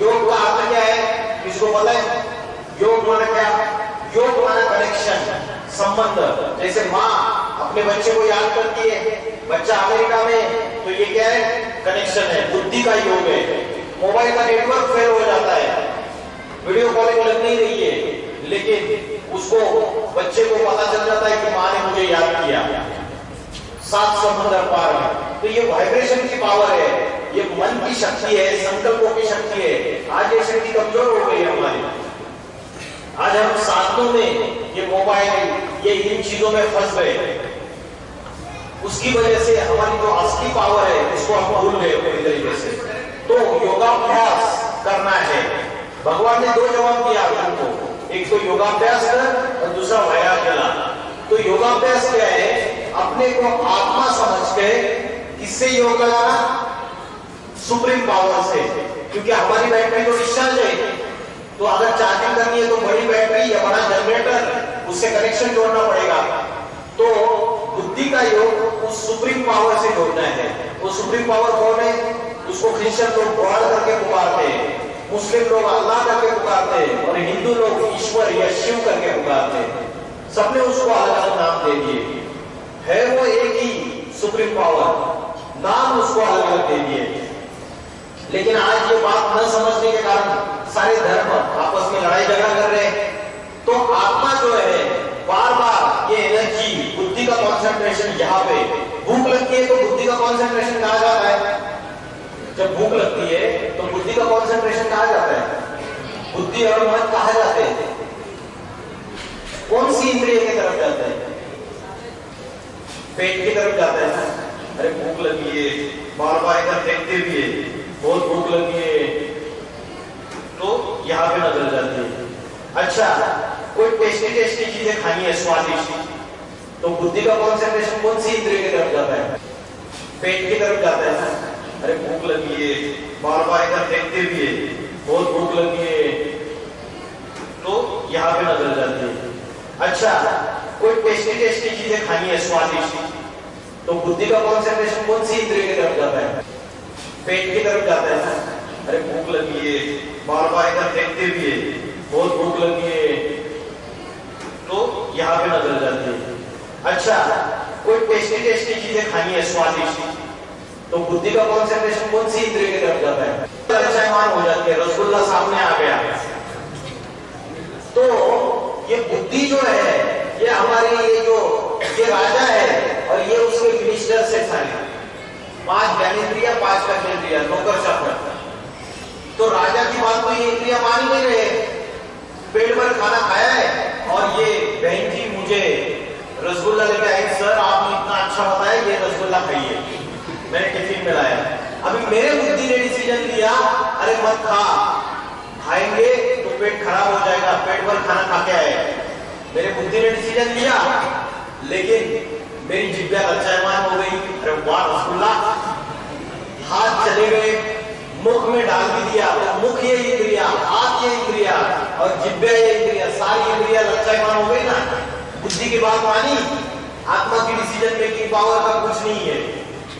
योग का अर्थ क्या है? किसको पता है? योग माना क्या? योग माना कनेक्शन, संबंध। जैसे माँ अपने बच्चे को याद करती है, बच्चा अमेरिका में, तो ये क्या है? कनेक्शन है, बुद्धि का योग है। मोबाइल का नेटवर्क फेल हो जाता है, वीडियो कॉलिंग लग नहीं रही है, लेकिन उसको बच्चे को पता चल जाता है कि माँ ने मुझे याद किया, 7 समुद्र पार में। तो ये वाइब्रेशन की पावर है, ये मन की शक्ति है, संकल्पों की शक्ति है। आज ये शक्ति कमजोर हो गई है हमारी। आज हम साधनों में, ये मोबाइल, ये इन चीजों में फंस गए, उसकी वजह से हमारी जो असली पावर है उसको हम भूल गए पूरी तरीके से। तो योगाभ्यास करना है। भगवान ने 2 जवाब दिया अर्जुन को, एक तो योगाभ्यास कर और दूसरा वैराग्य ला। तो योगाभ्यास क्या है? अपने को आत्मा समझ के किससे योग लगाना? सुप्रीम पावर से। क्योंकि हमारी बैटरी तो डिस्चार्ज है, तो अगर चार्जिंग करनी है तो बड़ी बैटरी या बड़ा जनरेटर उससे कनेक्शन जोड़ना पड़ेगा। तो बुद्धि का योग उस सुप्रीम पावर से जोड़ना है। वो सुप्रीम पावर कौन है? उसको क्रिश्चियन लोग गॉड करके पुकारते हैं, मुस्लिम लोग अल्लाह करके पुकारते हैं और हिंदू लोग ईश्वर या शिव करके पुकारते हैं। सबने उसको अलग अलग नाम दे दिए। है वो एक ही सुप्रीम पावर, नाम उसको अलग अलग दे दिए। लेकिन आज ये बात न समझने के कारण सारे धर्म आपस में लड़ाई झगड़ा कर रहे हैं। तो आत्मा जो है बार बार ये एनर्जी, बुद्धि का कॉन्सेंट्रेशन, यहाँ पे भूख लगती है तो बुद्धि का कॉन्सेंट्रेशन कहाँ जाता है? जब भूख लगती है तो बुद्धि का कॉन्सेंट्रेशन कहाँ जाता है? बुद्धि और मन कहाँ जाते हैं? कौन सी इंद्रिय की तरफ जाता है? पेट की तरफ जाता है ना। अरे भूख लगी है, बार बार इधर देखते भी है, बहुत भूख लगी है, तो यहाँ पे नजर जाती है। अच्छा, कोई टेस्टी चीजें खानी है, स्वादिष्ट, तो बुद्धि का कॉन्सेंट्रेशन कौन सी इंद्रिय की तरफ जाता है? पेट की तरफ जाता है ना। अरे भूख लगी है, बार बार इधर देखते भी है, बहुत भूख लगी है, तो यहाँ पे नजर जाती है। अच्छा, कोई टेस्टी चीजें खानी है, स्वादिष्ट, तो बुद्धि का कॉन्सेंट्रेशन कौन सी इंद्रिय की तरफ जाता है? पेट की तरफ जाता है ना। अरे भूख लगी है, बार बार इधर देखते भी है, बहुत भूख लगी है, तो यहाँ पे नजर जाती है। अच्छा, कोई टेस्टी चीजें खानी है, स्वादिष्ट, तो बुद्धि का कॉन्सेंट्रेशन कौन सी इंद्रिय की तरफ जाता है? लज्जायमान हो जाती है, रसगुल्ला सामने आ गया। तो ये बुद्धि जो है, ये हमारी ये राजा है और ये उसके मिनिस्टर से सारे 5 ज्ञानेंद्रिया, 5 कर्मेंद्रिया, नौकर चाकर। तो राजा की बात तो ये इंद्रिया मान ही नहीं रहे। पेट भर खाना खाया है और ये बहन जी मुझे रसगुल्ला लेके आई, सर आपने इतना अच्छा बताया, ये रसगुल्ला खाइए, मैंने टिफिन में लाया। अभी मेरे बुद्धि ने डिसीजन लिया, अरे मत खा, खाएंगे तो पेट खराब हो जाएगा, पेट भर खाना खा के आए। मेरे बुद्धि ने डिसीजन लिया, लेकिन मेरी जिब्या लज्जायमान हो गई। अरे वाह रसगुल्ला, हाथ चले गए, मुख में डाल भी दिया, तो मुख ये इंद्रिया, हाथ ये इंद्रिया और जिब्या ये इंद्रिया, सारी इंद्रिया लज्जायमान हो गई ना। बुद्धि की बात मानी, आत्मा की डिसीजन मेकिंग पावर का कुछ नहीं है।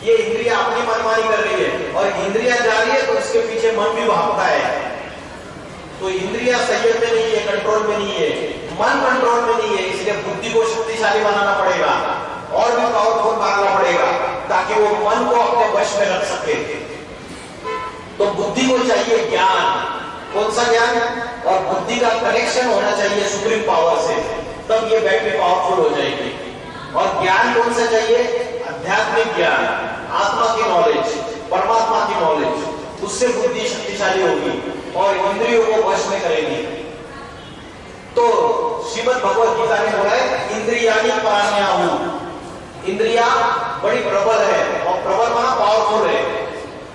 ये इंद्रिया अपनी मनमानी कर रही है और इंद्रिया जा रही है तो उसके पीछे मन भी भागता है। तो इंद्रिया संयम में नहीं है, कंट्रोल में नहीं है, मन कंट्रोल में नहीं है। इसलिए बुद्धि को शक्तिशाली बनाना पड़ेगा और भी पावरफुल बनाना पड़ेगा ताकि वो मन को अपने वश में रख सके। तो बुद्धि को चाहिए ज्ञान। कौन सा ज्ञान? और बुद्धि का कनेक्शन होना चाहिए सुप्रीम पावर से, तब ये बैटरी पावरफुल हो जाएगी। और ज्ञान कौन सा चाहिए? आध्यात्मिक ज्ञान, आत्मा की नॉलेज, परमात्मा की नॉलेज, उससे बुद्धि शक्तिशाली होगी और इंद्रियों को वश में करेगी। तो श्रीमद् भगवद गीता ने बोला है इंद्रियाणि पराण्याहु। इंद्रिया बड़ी प्रबल है और प्रबल माना पावरफुल है।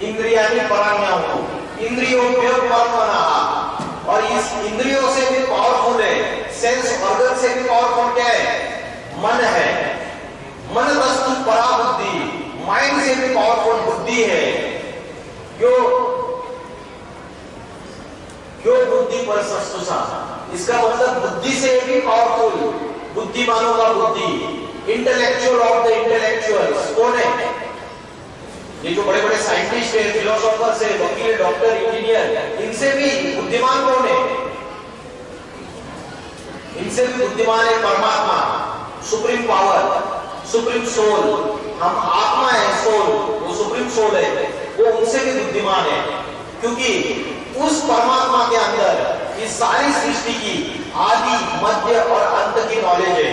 इंद्रियाणि पराण्याहु, इंद्रियों पे परमनः, और इस इंद्रियों से भी पावरफुल है, सेंस ऑर्गन से भी पावरफुल क्या है? मन है। मन वस्तु परा बुद्धि, माइंड से भी पावरफुल बुद्धि है। यो बुद्धि पर सस्तुषा, इसका मतलब बुद्धि से भी पावरफुल, बुद्धिमानों का बुद्धि, इंटेलेक्चुअल ऑफ द इंटेलेक्चुअल्स। कौन है? ये जो बड़े बड़े साइंटिस्ट है, फिलोसोफर्स है, वकील, डॉक्टर, इंजीनियर, इनसे भी बुद्धिमान कौन है? इनसे भी बुद्धिमान है परमात्मा, सुप्रीम पावर, सुप्रीम सोल। हम आत्मा है, सोल, वो सुप्रीम सोल है, वो उनसे भी बुद्धिमान है। क्योंकि उस परमात्मा के अंदर इस सारी सृष्टि की आदि, मध्य और अंत की नॉलेज है।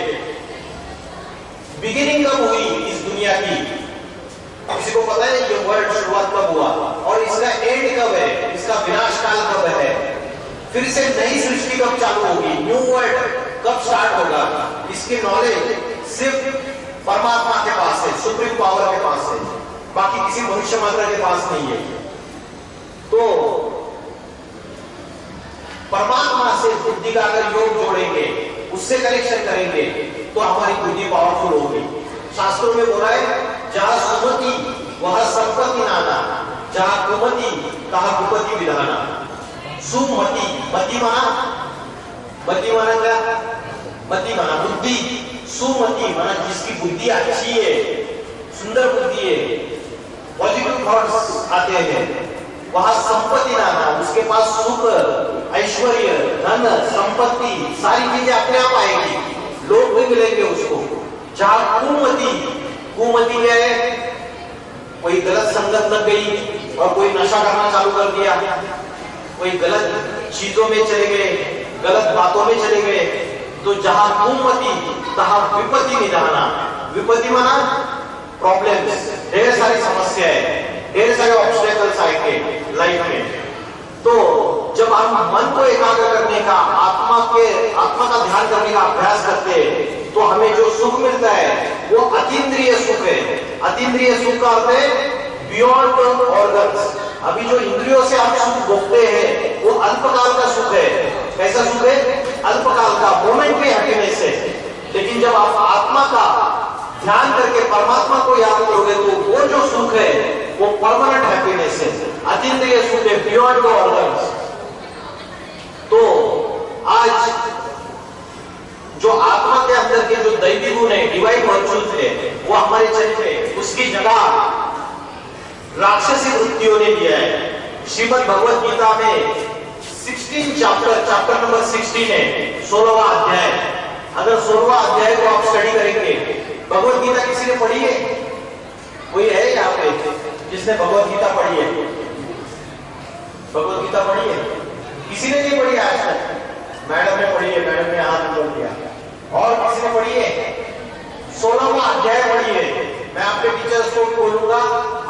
बिगिनिंग कब हुई इस दुनिया की? किसी को पता है ये वर्ल्ड शुरुआत कब हुआ और इसका एंड कब है? इसका विनाश काल कब है? फिर से नई सृष्टि कब चालू होगी? न्यू वर्ल्ड कब स्टार्ट होगा? इसकी नॉलेज सिर्फ परमात्मा के पास है, सुप्रीम पावर के पास है, बाकी किसी मनुष्य मात्र के पास नहीं है। तो परमात्मा से बुद्धि का अगर योग जोड़ेंगे, उससे कनेक्शन करेंगे तो हमारी बुद्धि पावरफुल होगी। शास्त्रों में बोला है, जहां सुमति वहां संपत्ति नाना, जहां कुमति तहां कुपति विधाना। सुमति, मति माना क्या? मति माना बुद्धि, सुमति माना जिसकी बुद्धि अच्छी है, सुंदर बुद्धि है, पॉजिटिव थॉट्स आते हैं, वहां संपत्ति नाना, उसके पास सुख, ऐश्वर्य, धन, संपत्ति, सारी चीजें अपने आप आएगी, लोग भी मिलेंगे उसको। जहां कुमति क्या है? कोई गलत संगत लग गई और कोई नशा करना चालू कर दिया, कोई गलत चीजों में चले गए, गलत बातों में चले गए, तो जहां कुमति तहां विपत्ति निधाना। विपत्ति माना प्रॉब्लम्स, ढेर सारी समस्याएं, ढेर सारे ऑब्स्टेकल्स आएंगे लाइफ में। तो जब हम मन को एकाग्र करने का, आत्मा का ध्यान करने का अभ्यास करते हैं, तो हमें जो सुख मिलता है वो अतीन्द्रिय सुख है। अतीन्द्रिय सुख का अर्थ है बियॉन्ड ऑर्गन्स। अभी जो इंद्रियों से हम सुख भोगते हैं वो अल्पकाल का सुख है। कैसा सुख है? अल्पकाल का, मोमेंटरी हैप्पीनेस है। लेकिन जब आप आत्मा का ध्यान करके परमात्मा को याद करोगे तो वो जो सुख है वो परमानेंट हैप्पीनेस है, अतीन्द्रिय सुख है, बियॉन्ड ऑर्गन्स। तो आज जो आत्मा के अंदर के जो दैवी गुण है, डिवाइन वर्चुअल्स है, वो हमारे शरीर में, उसकी जगह राक्षसी वृत्तियों ने लिया है। श्रीमद् भगवत गीता में 16 चैप्टर नंबर 16 है, 16वां अध्याय। अगर 16वां अध्याय को आप स्टडी करेंगे, भगवत गीता किसी ने पढ़ी है? कोई है यहाँ पे जिसने भगवत गीता पढ़ी है? भगवत गीता पढ़ी है? किसी ने नहीं पढ़ी आज तक? मैडम ने पढ़ी है, मैडम ने हाथ ऊपर किया। और किसी ने पढ़ी है? 16वां अध्याय पढ़ी है। मैं आपके टीचर्स को बोलूंगा,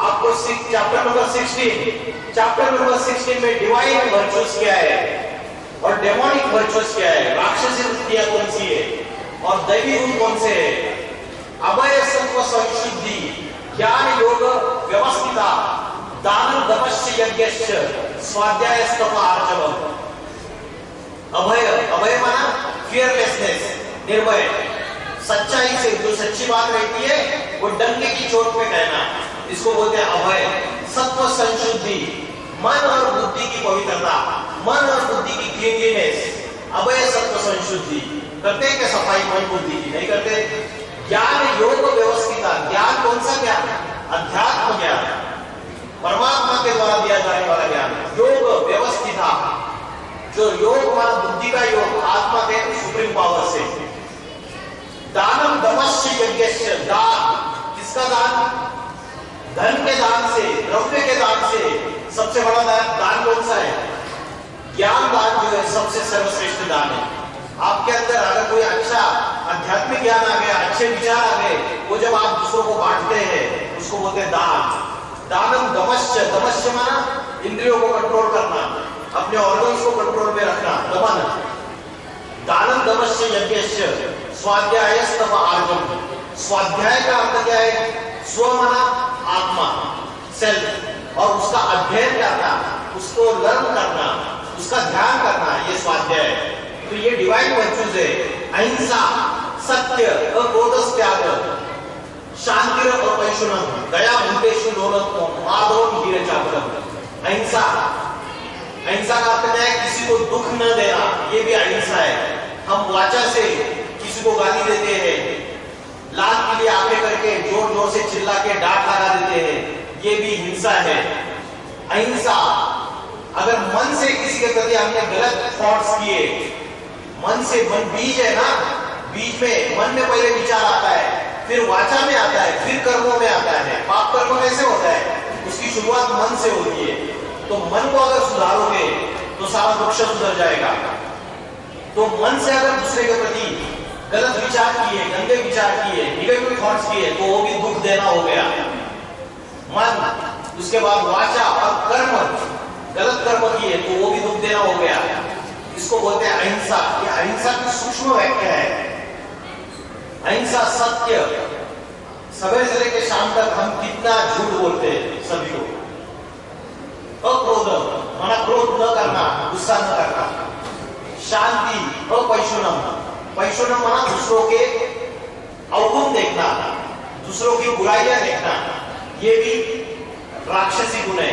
आपको चैप्टर नंबर 16 में डिवाइन वर्चुअस क्या है और डेमोनिक वर्चुअस क्या है, राक्षसी वृत्तियां कौन सी है और दैवी गुण कौन से है। अभय सत्व संशुद्धि, ज्ञान योग व्यवस्थिता, दान दमश्च यज्ञश्च, स्वाध्याय स्तव आर्जवम्। अभय माना फियरलेसनेस, निर्भय, सच्चाई से, जो सच्ची बात रहती है वो डंके की चोट पे कहना, इसको बोलते हैं अभय। सत्व संशुद्धि, मन और बुद्धि की पवित्रता, मन और बुद्धि की क्लीनलीनेस, अभय सत्व संशुद्धि। करते हैं क्या सफाई मन बुद्धि की? नहीं करते। ज्ञान योग व्यवस्थिता, ज्ञान कौन सा ज्ञान? अध्यात्म ज्ञान, परमात्मा के द्वारा दिया जाने वाला ज्ञान। योग व्यवस्थिता, जो योग माना बुद्धि का योग, आत्मा के सुप्रीम पावर से। दानम दमश्च यज्ञश्च, दान, किसका दान? धन के दान से, द्रव्य के दान से। सबसे बड़ा दान कौन सा है? ज्ञान दान जो है सबसे सर्वश्रेष्ठ दान है। आपके अंदर अगर कोई अच्छा आध्यात्मिक ज्ञान आ गया, अच्छे विचार आ गए, वो जब आप दूसरों को बांटते हैं उसको बोलते हैं दान। दानम दमश्च, दमश्च माना इंद्रियों को कंट्रोल करना, अपने ऑर्गन्स को कंट्रोल में रखना, दमन। दानम दमश्च यज्ञश्च, स्वाध्याय स्तव आर्जवम्। स्वाध्याय का अर्थ क्या है? स्व माना आत्मा, सेल्फ, और उसका अध्ययन करना, उसको लर्न करना, उसका ध्यान करना, ये स्वाध्याय। तो ये डिवाइन वर्चुअज है। अहिंसा, सत्य, अक्रोधस त्याग, शांति अपैशुनम, दया भूतेषु लोलत्वम, माधवम धीरचापलम। अहिंसा, अहिंसा का अर्थ क्या है? किसी को दुख न देना, ये भी अहिंसा है। हम वाचा से किसी को गाली देते हैं, लात के लिए आगे करके जोर जोर से चिल्ला के डांट लगा देते हैं, ये भी हिंसा है। अहिंसा, अगर मन से किसी के प्रति हमने गलत थॉट्स किए, मन से, मन बीज है ना, बीज में मन में पहले विचार आता है, फिर वाचा में आता है, फिर कर्मों में आता है। पाप कर्म कैसे होता है? उसकी शुरुआत मन से होती है। तो मन को अगर सुधारोगे तो सारा वृक्ष सुधर जाएगा। तो मन से अगर दूसरे के प्रति गलत विचार किए, गंदे विचार किए, निगेटिव थॉट्स किए, तो वो भी दुख देना हो गया मन। उसके बाद वाचा और कर्म, गलत कर्म किए तो वो भी दुख देना हो गया। इसको बोलते हैं अहिंसा। ये अहिंसा की सूक्ष्म व्याख्या है। अहिंसा, सत्य, सवेरे से लेकर शाम तक हम कितना झूठ बोलते हैं सभी को। अक्रोध माना क्रोध न करना, गुस्सा न करना। शांति, अपैशुनम, पैशुनम माना दूसरों के अवगुण देखना, दूसरों की बुराइयां देखना, ये भी राक्षसी गुण है।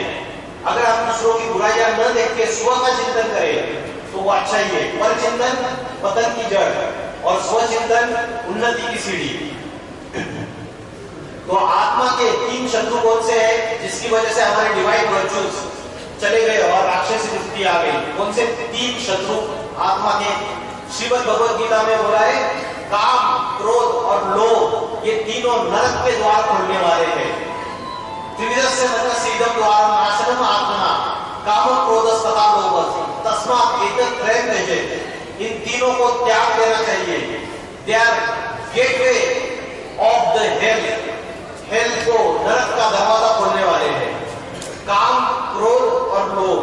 अगर आप दूसरों की बुराइयां न देख के स्व का चिंतन करें तो वो अच्छा ही है। पर चिंतन पतन की जड़ और स्व चिंतन उन्नति की सीढ़ी। तो आत्मा के 3 शत्रु कौन से हैं जिसकी वजह से हमारे डिवाइन वर्चूज चले गए और राक्षसी वृत्ति आ गई? कौन से 3 शत्रु आत्मा के? श्रीमद् भगवद गीता में बोला है काम, क्रोध और लोभ, ये तीनों नरक के द्वार खोलने वाले हैं। त्रिविधस्य नरकस्य इदं द्वारं नाशनम् आत्मना कामो क्रोधस्तथा लोभः तस्मात् एतत्त्रयं त्यजेत्। इन तीनों को त्याग देना चाहिए। They are gateway of the hell. Hell को, नरक का दरवाजा खोलने वाले हैं। काम, क्रोध और लोभ।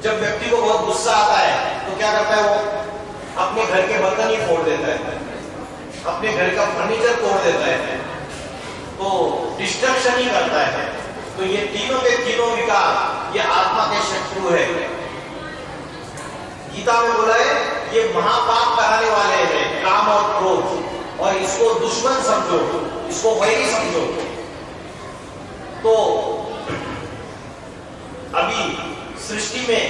जब व्यक्ति को बहुत गुस्सा आता है तो क्या करता है? वो अपने घर के बर्तन ही फोड़ देता है, अपने घर का फर्नीचर तोड़ देता है, तो डिस्ट्रक्शन ही करता है। तो ये तीनों के तीनों विकार ये आत्मा के शत्रु है। गीता में बोला है ये महापाप कराने वाले हैं, काम और क्रोध, और इसको दुश्मन समझो, इसको वैरी समझो। तो अभी सृष्टि में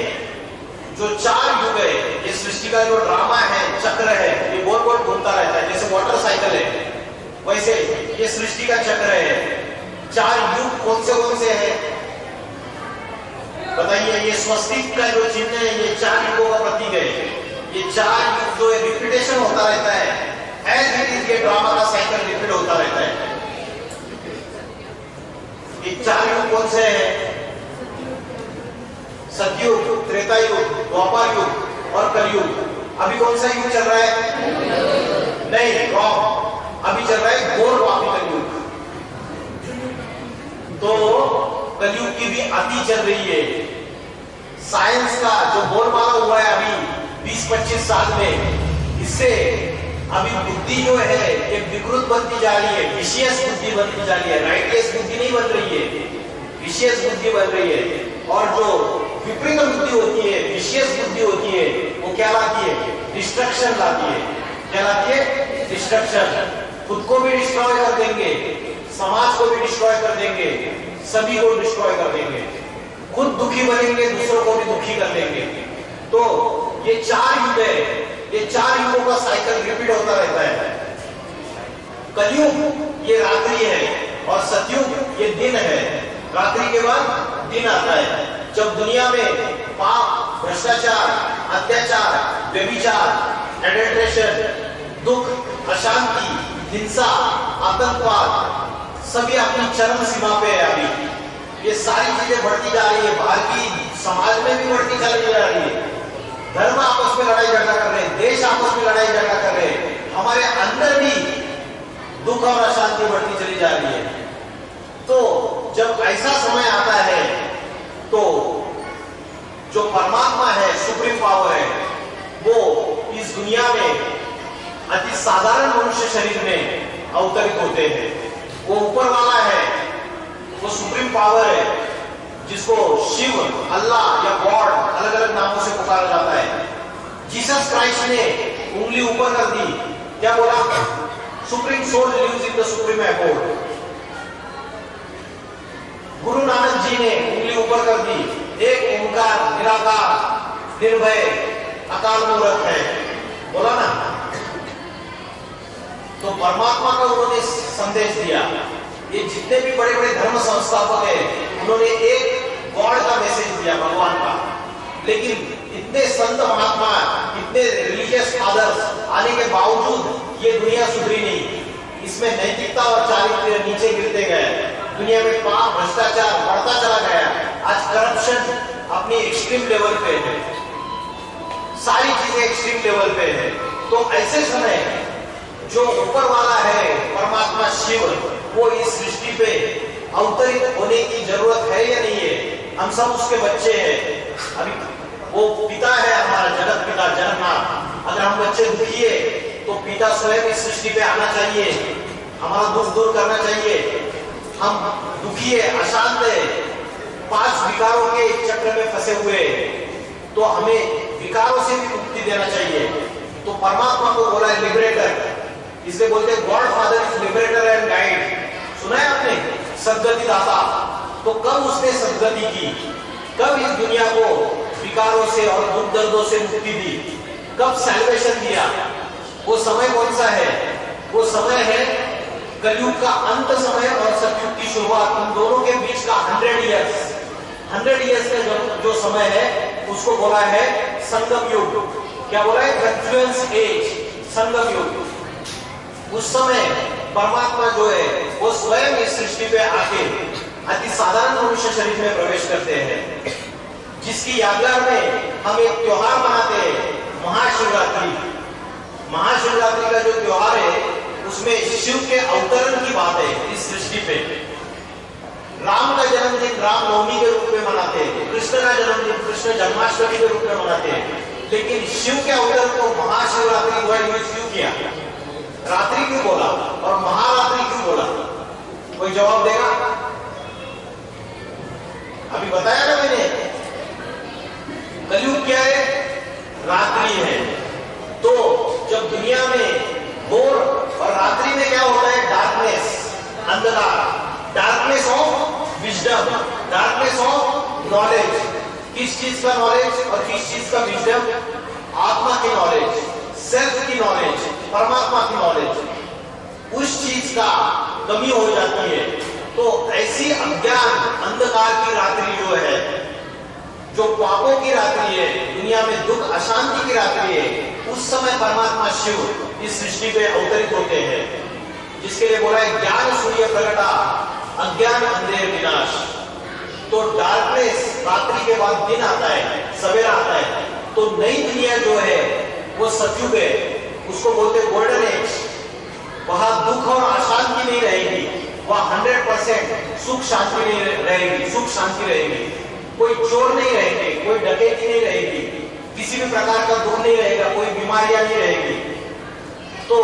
जो 4 युग है, ये सृष्टि का जो ड्रामा है, चक्र है, ये गोल गोल घूमता रहता है। जैसे वाटर साइकिल है, वैसे ये सृष्टि का चक्र है। 4 युग कौन से हैं? बताइए। ये स्वस्तिक का जो चिन्ह है, ये 4 युगों का प्रतीक है। ये 4 युग जो रिपीटेशन होता रहता है, एज इट इज ये ड्रामा का साइकिल रिपीट होता रहता है। ये 4 युग कौन से हैं? सतयुग, त्रेता युग, द्वापर युग और कलयुग। अभी कौन सा युग चल रहा है? नहीं, रॉन्ग। अभी चल रहा है घोर द्वापर युग। तो कलयुग की भी अति चल रही है। साइंस का जो बोलबाला हुआ है अभी 20-25 साल में, इससे अभी बुद्धि जो है ये विकृत बनती जा रही है, विशेष बुद्धि बनती जा रही है। राइटियस बुद्धि नहीं बन रही है, विशेष बुद्धि बन रही है। और जो विपरीत बुद्धि होती है, विशेष बुद्धि होती है, वो क्या लाती है? डिस्ट्रक्शन लाती है। क्या लाती है? डिस्ट्रक्शन। खुद को भी डिस्ट्रॉय कर देंगे, समाज को भी डिस्ट्रॉय कर देंगे, सभी को डिस्ट्रॉय कर देंगे। खुद दुखी बनेंगे, दूसरों को भी दुखी कर देंगे। तो ये 4 युग है, ये 4 युगों का साइकिल रिपीट होता रहता है। कलयुग ये रात्रि है और सतयुग ये दिन है। रात्रि के बाद दिन आता है, जब दुनिया में पाप, भ्रष्टाचार, अत्याचार, व्यभिचार, एडल्ट्रेशन, दुख, अशांति, हिंसा, आतंकवाद सभी अपनी चरम सीमा पे है। अभी ये सारी चीजें बढ़ती जा रही है। भारतीय समाज में भी बढ़ती चली जा रही है। धर्म आपस में लड़ाई झगड़ा कर रहे हैं, देश आपस में लड़ाई झगड़ा कर रहे हैं। हमारे अंदर भी दुख और अशांति बढ़ती चली जा रही है। तो जब ऐसा समय आता है तो जो परमात्मा है, सुप्रीम पावर है, वो इस दुनिया में अति साधारण मनुष्य शरीर में अवतरित होते हैं। वो ऊपर वाला है, वो सुप्रीम पावर है, जिसको शिव, अल्लाह या गॉड अलग अलग नामों से पुकारा जाता है। जीसस क्राइस्ट ने उंगली ऊपर कर दी, क्या बोला? Supreme soul lives in the supreme abode. Guru Nanak जी ने उंगली ऊपर कर दी, एक ओंकार निराकार निर्भय अकाल मूर्त है, बोला ना। तो परमात्मा का उन्होंने संदेश दिया। ये जितने भी बड़े बड़े धर्म संस्थापक हैं, उन्होंने एक गॉड का मैसेज दिया, भगवान का। लेकिन इतने संत महात्मा, इतने रिलीजियस फादर्स आने के बावजूद ये दुनिया सुधरी नहीं। इसमें नैतिकता और चारित्र्य नीचे गिरते गए। दुनिया में पाप, भ्रष्टाचार बढ़ता चला गया। आज करप्शन अपनी एक्सट्रीम लेवल पे है, सारी चीजें एक्सट्रीम लेवल पे है। तो ऐसे समय जो ऊपर वाला है, परमात्मा शिव, वो इस सृष्टि पे अवतरित होने की जरूरत है या नहीं है? हम सब उसके बच्चे हैं। अभी वो पिता है हमारा, जगत पिता जगन्नाथ। अगर हम बच्चे दुखी है तो पिता स्वयं इस सृष्टि पे आना चाहिए, हमारा दुख दूर करना चाहिए। हम दुखी है, अशांत है, 5 विकारों के चक्र में फंसे हुए, तो हमें विकारों से भी मुक्ति देना चाहिए। तो परमात्मा को बोला है लिबरेटर, इसलिए बोलते हैं God father is liberator and guide. सुना है आपने, सदगति दाता। तो कब उसने सदगति की, कब इस दुनिया को विकारों से और दुख दर्दों से मुक्ति दी, कब सैल्वेशन दिया, वो समय कौन सा है? वो समय है कलयुग का अंत समय और सतयुग की शुरुआत। उन दोनों के बीच का 100 इयर्स, 100 इयर्स का जो समय है उसको बोला है संगम युग। क्या बोला है? कन्फ्लुएंस एज, संगम युग। उस समय परमात्मा जो है वो स्वयं इस सृष्टि पे आके अति साधारण मनुष्य शरीर में प्रवेश करते हैं, जिसकी यादगार में हम एक त्योहार मनाते हैं, महाशिवरात्रि। महाशिवरात्रि का जो त्योहार है उसमें शिव के अवतरण की बात है इस सृष्टि पे। राम का जन्मदिन रामनवमी के रूप में मनाते हैं, कृष्ण का जन्मदिन कृष्ण जन्माष्टमी के रूप में मनाते हैं, लेकिन शिव के अवतरण को महाशिवरात्रि वर्ड यूज क्यों किया? रात्रि क्यों बोला और महारात्रि क्यों बोला? कोई जवाब देगा? अभी बताया ना मैंने, कलयुग क्या है? रात्रि है। तो जब दुनिया में भोर और रात्रि में क्या होता है? डार्कनेस, अंधकार, darkness of wisdom, darkness of knowledge. किस चीज का नॉलेज और किस चीज का विजडम? आत्मा की नॉलेज, सेल्फ की नॉलेज, परमात्मा की नॉलेज। उस चीज का कमी हो जाती है। तो ऐसी अज्ञान अंधकार की रात्रि जो है, जो पापों की रात्रि है, दुनिया में दुख अशांति की रात्रि है, उस समय परमात्मा शिव इस सृष्टि पे अवतरित होते हैं, जिसके लिए बोला है ज्ञान सूर्य प्रगटा अज्ञान अंधेर विनाश। तो डार्कनेस, रात्रि के बाद दिन आता है, सवेरा आता है। तो नई दुनिया जो है वो सतयुग है, उसको बोलते हैं गोल्डन एज। वहां दुख और अशांति नहीं रहेगी, वहां 100% सुख शांति नहीं रहेगी, सुख शांति रहेगी। कोई चोर नहीं रहेंगे, कोई डकैती नहीं रहेगी, किसी भी प्रकार का दुख नहीं रहेगा, कोई बीमारियां नहीं रहेगी। तो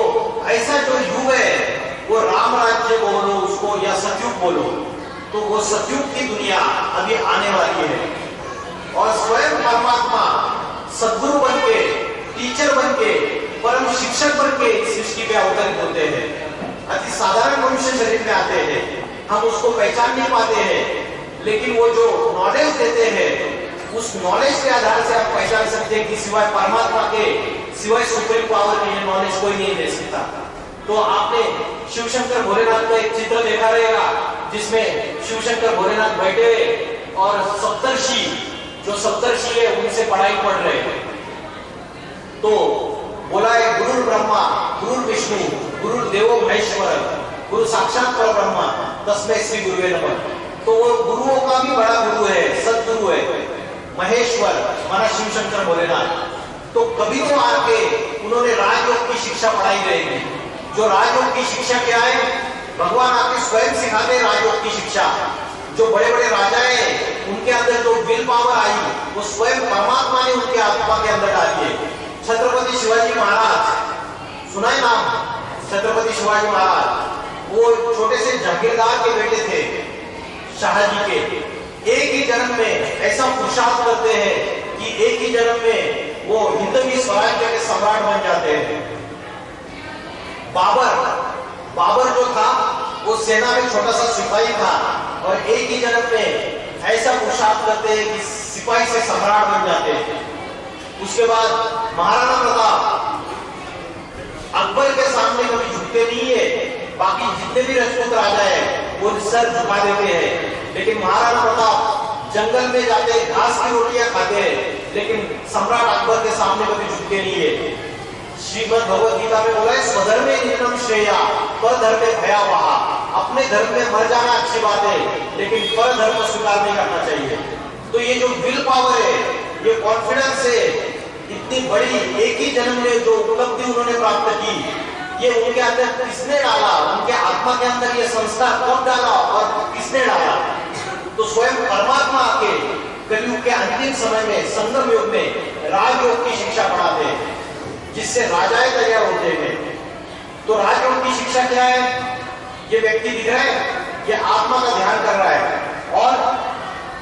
ऐसा जो युग है वो राम राज्य बोलो उसको या सतयुग बोलो, तो वो सतयुग की दुनिया अभी आने वाली है। और स्वयं परमात्मा सद्गुरु बन के, टीचर बन के, परम शिक्षक बन के सृष्टि पे अवतरित होते हैं, अति साधारण मनुष्य शरीर में आते हैं। हम उसको पहचान नहीं पाते हैं, लेकिन वो जो नॉलेज देते हैं उस नॉलेज के आधार से आप पहचान सकते हैं कि सिवाय परमात्मा के, सिवाय सुप्रीम पावर के ये नॉलेज कोई नहीं दे सकता। तो आपने शिव शंकर भोलेनाथ का एक चित्र देखा रहेगा, जिसमें शिव शंकर भोलेनाथ बैठे हुए और सप्तर्षि, जो सप्तर्षि है उनसे पढ़ाई पढ़ रहे हैं। तो बोला है गुरु ब्रह्मा, गुरु विष्णु, गुरु देवो महेश्वर, गुरु साक्षात पर ब्रह्मा, तस्मै श्री गुरुवे नमः। तो वो गुरुओं का भी बड़ा गुरु है, सदगुरु है, महेश्वर माना शिव शंकर भोलेनाथ। तो कभी तो आके उन्होंने राजयोग की शिक्षा पढ़ाई रहेगी। जो राजयोग की शिक्षा क्या है? भगवान आके स्वयं सिखाते हैं राजयोग की शिक्षा। जो बड़े बड़े राजा हैं उनके अंदर जो विल पावर आई वो स्वयं परमात्मा ने उनके आत्मा के अंदर डाली है। छत्रपति शिवाजी महाराज, सुना है नाम? छत्रपति शिवाजी महाराज वो छोटे से जागीरदार के बेटे थे, शाहजी के। एक ही जन्म में ऐसा पुरुषार्थ करते हैं कि एक ही जन्म में वो हिंदवी स्वराज्य के सम्राट बन जाते हैं। बाबर जो था वो सेना में छोटा सा सिपाही था और एक ही जन्म में ऐसा पुरुषार्थ करते हैं कि सिपाही से सम्राट बन जाते हैं। उसके बाद महाराणा प्रताप अकबर के सामने कभी झुकते नहीं है। बाकी जितने भी राजपूत राजा है वो सर झुका देते हैं, लेकिन महाराणा प्रताप जंगल में जाते घास की रोटियां खाते हैं, लेकिन सम्राट अकबर के सामने कभी झुकते नहीं है। श्रीमद् भगवद गीता में बोला है स्वधर्मे नित्यम श्रेया परधर्मे भयावह। अपने धर्म में मर जाना अच्छी बात है, लेकिन पर धर्म स्वीकार नहीं करना चाहिए। तो ये जो विल पावर है, ये कॉन्फिडेंस है, इतनी बड़ी एक ही जन्म में जो उपलब्धि उन्होंने प्राप्त की, ये उनके अंदर किसने डाला? उनके आत्मा के अंदर ये संस्कार कब डाला और किसने डाला? तो स्वयं परमात्मा आके कलयुग के अंतिम समय में, संगम युग में राजयोग की शिक्षा पढ़ाते हैं, जिससे राजाएं तैयार होते हैं। तो राजयोग की शिक्षा क्या है? ये व्यक्ति दिख रहा है, ये आत्मा का ध्यान कर रहा है और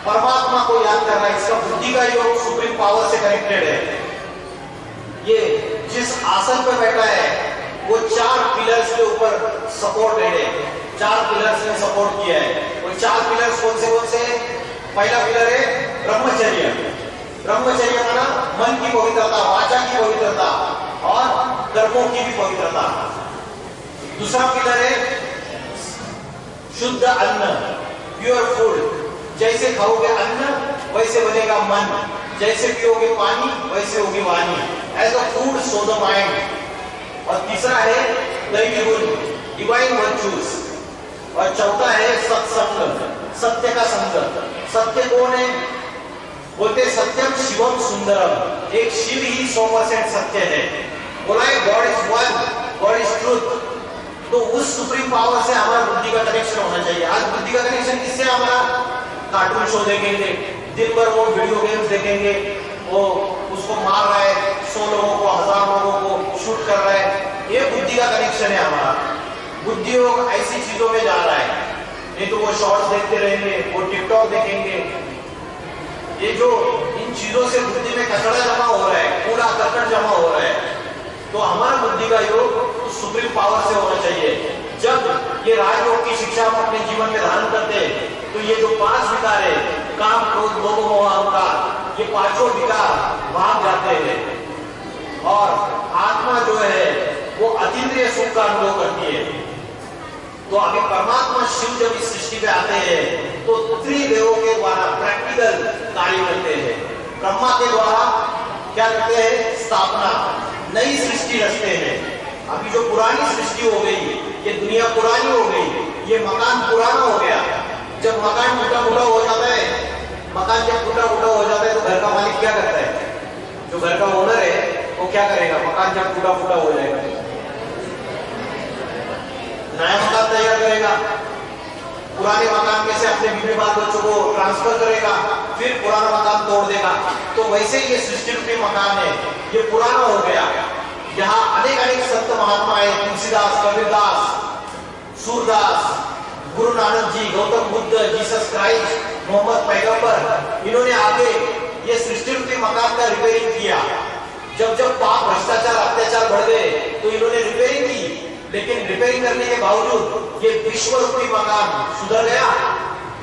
परमात्मा को याद कर रहा है। इसका बुद्धि का योग सुप्रीम पावर से कनेक्टेड है। ये जिस आसन पर बैठा है वो 4 पिलर्स के ऊपर सपोर्टेड है। 4 पिलर्स ने सपोर्ट किया है। वो 4 पिलर्स कौन से? पहला पिलर है ब्रह्मचर्य। ब्रह्मचर्य माना मन की पवित्रता, वाचा की पवित्रता और कर्मों की भी पवित्रता। दूसरा पिलर है शुद्ध अन्न, प्योर फूड। जैसे खाओगे अन्न वैसे बनेगा मन, जैसे पियोगे पानी वैसे होगी वाणी। As a food so the mind. और तीसरा है दैवी गुण, डिवाइन वर्च्यूज। और चौथा है सत्संग, सत्य का संग। सत्य कौन है? बोलते सत्यम शिवम सुंदरम। एक शिव ही 100% सत्य है। बोला है God is one, God is truth. तो उस सुप्रीम पावर से हमारा बुद्धि का कनेक्शन होना चाहिए। आज बुद्धि का कनेक्शन किससे? हमारा कार्टून शो देखेंगे, दिन भर वो वीडियो गेम्स देखेंगे, वो उसको मार रहा है, 100 लोगों को, 1000 लोगों को शूट कर रहा है। ये बुद्धि का कनेक्शन है हमारा। बुद्धि लोग ऐसी चीजों में जा रहा है। नहीं तो वो शॉर्ट्स देखते रहेंगे, वो टिकटॉक देखेंगे। ये जो इन चीजों से बुद्धि में कचरा जमा हो रहा है, कूड़ा करकट जमा हो रहा है। तो हमारा बुद्धि का योग तो सुप्रीम पावर से होना चाहिए। जब ये राजयोग की शिक्षा हम अपने जीवन में धारण करते हैं तो ये जो 5 विकार है, काम, क्रोध, लोभ, मोह, अहंकार, ये 5 विकार भाग जाते हैं और आत्मा जो है वो अतीन्द्रिय सुख का अनुभव करती है। तो अभी परमात्मा शिव जब इस सृष्टि पे आते हैं तो त्रिदेवों के द्वारा प्रैक्टिकल कार्य करते हैं। ब्रह्मा के द्वारा क्या करते हैं? स्थापना, नई सृष्टि रचते हैं। अभी जो पुरानी सृष्टि हो गई, ये दुनिया पुरानी हो गई, ये मकान पुराना हो गया। जब मकान टूटा फूटा हो जाता है, मकान जब टूटा फूटा हो जाता है तो घर का मालिक क्या करता है? जो घर का ओनर है वो क्या करेगा? मकान जब टूटा फूटा हो जाएगा नया मकान तैयार करेगा, पुराने मकान में से अपने बीवी बाल बच्चों को ट्रांसफर करेगा, फिर पुराना मकान तोड़ देगा। तो वैसे ये सृष्टि रूपी मकान है, ये पुराना हो गया। यहाँ अनेक संत महात्मा है, तुलसीदास, कबीरदास, सूरदास, गुरु नानक जी, गौतम बुद्ध, जीसस क्राइस्ट, मोहम्मद पैगंबर, इन्होंने आगे ये सृष्टि रूपी मकान का रिपेयरिंग किया। जब पाप, भ्रष्टाचार, अत्याचार बढ़ गए तो इन्होंने रिपेयरिंग की। लेकिन रिपेयरिंग करने के बावजूद ये विश्व रूपी मकान सुधर गया।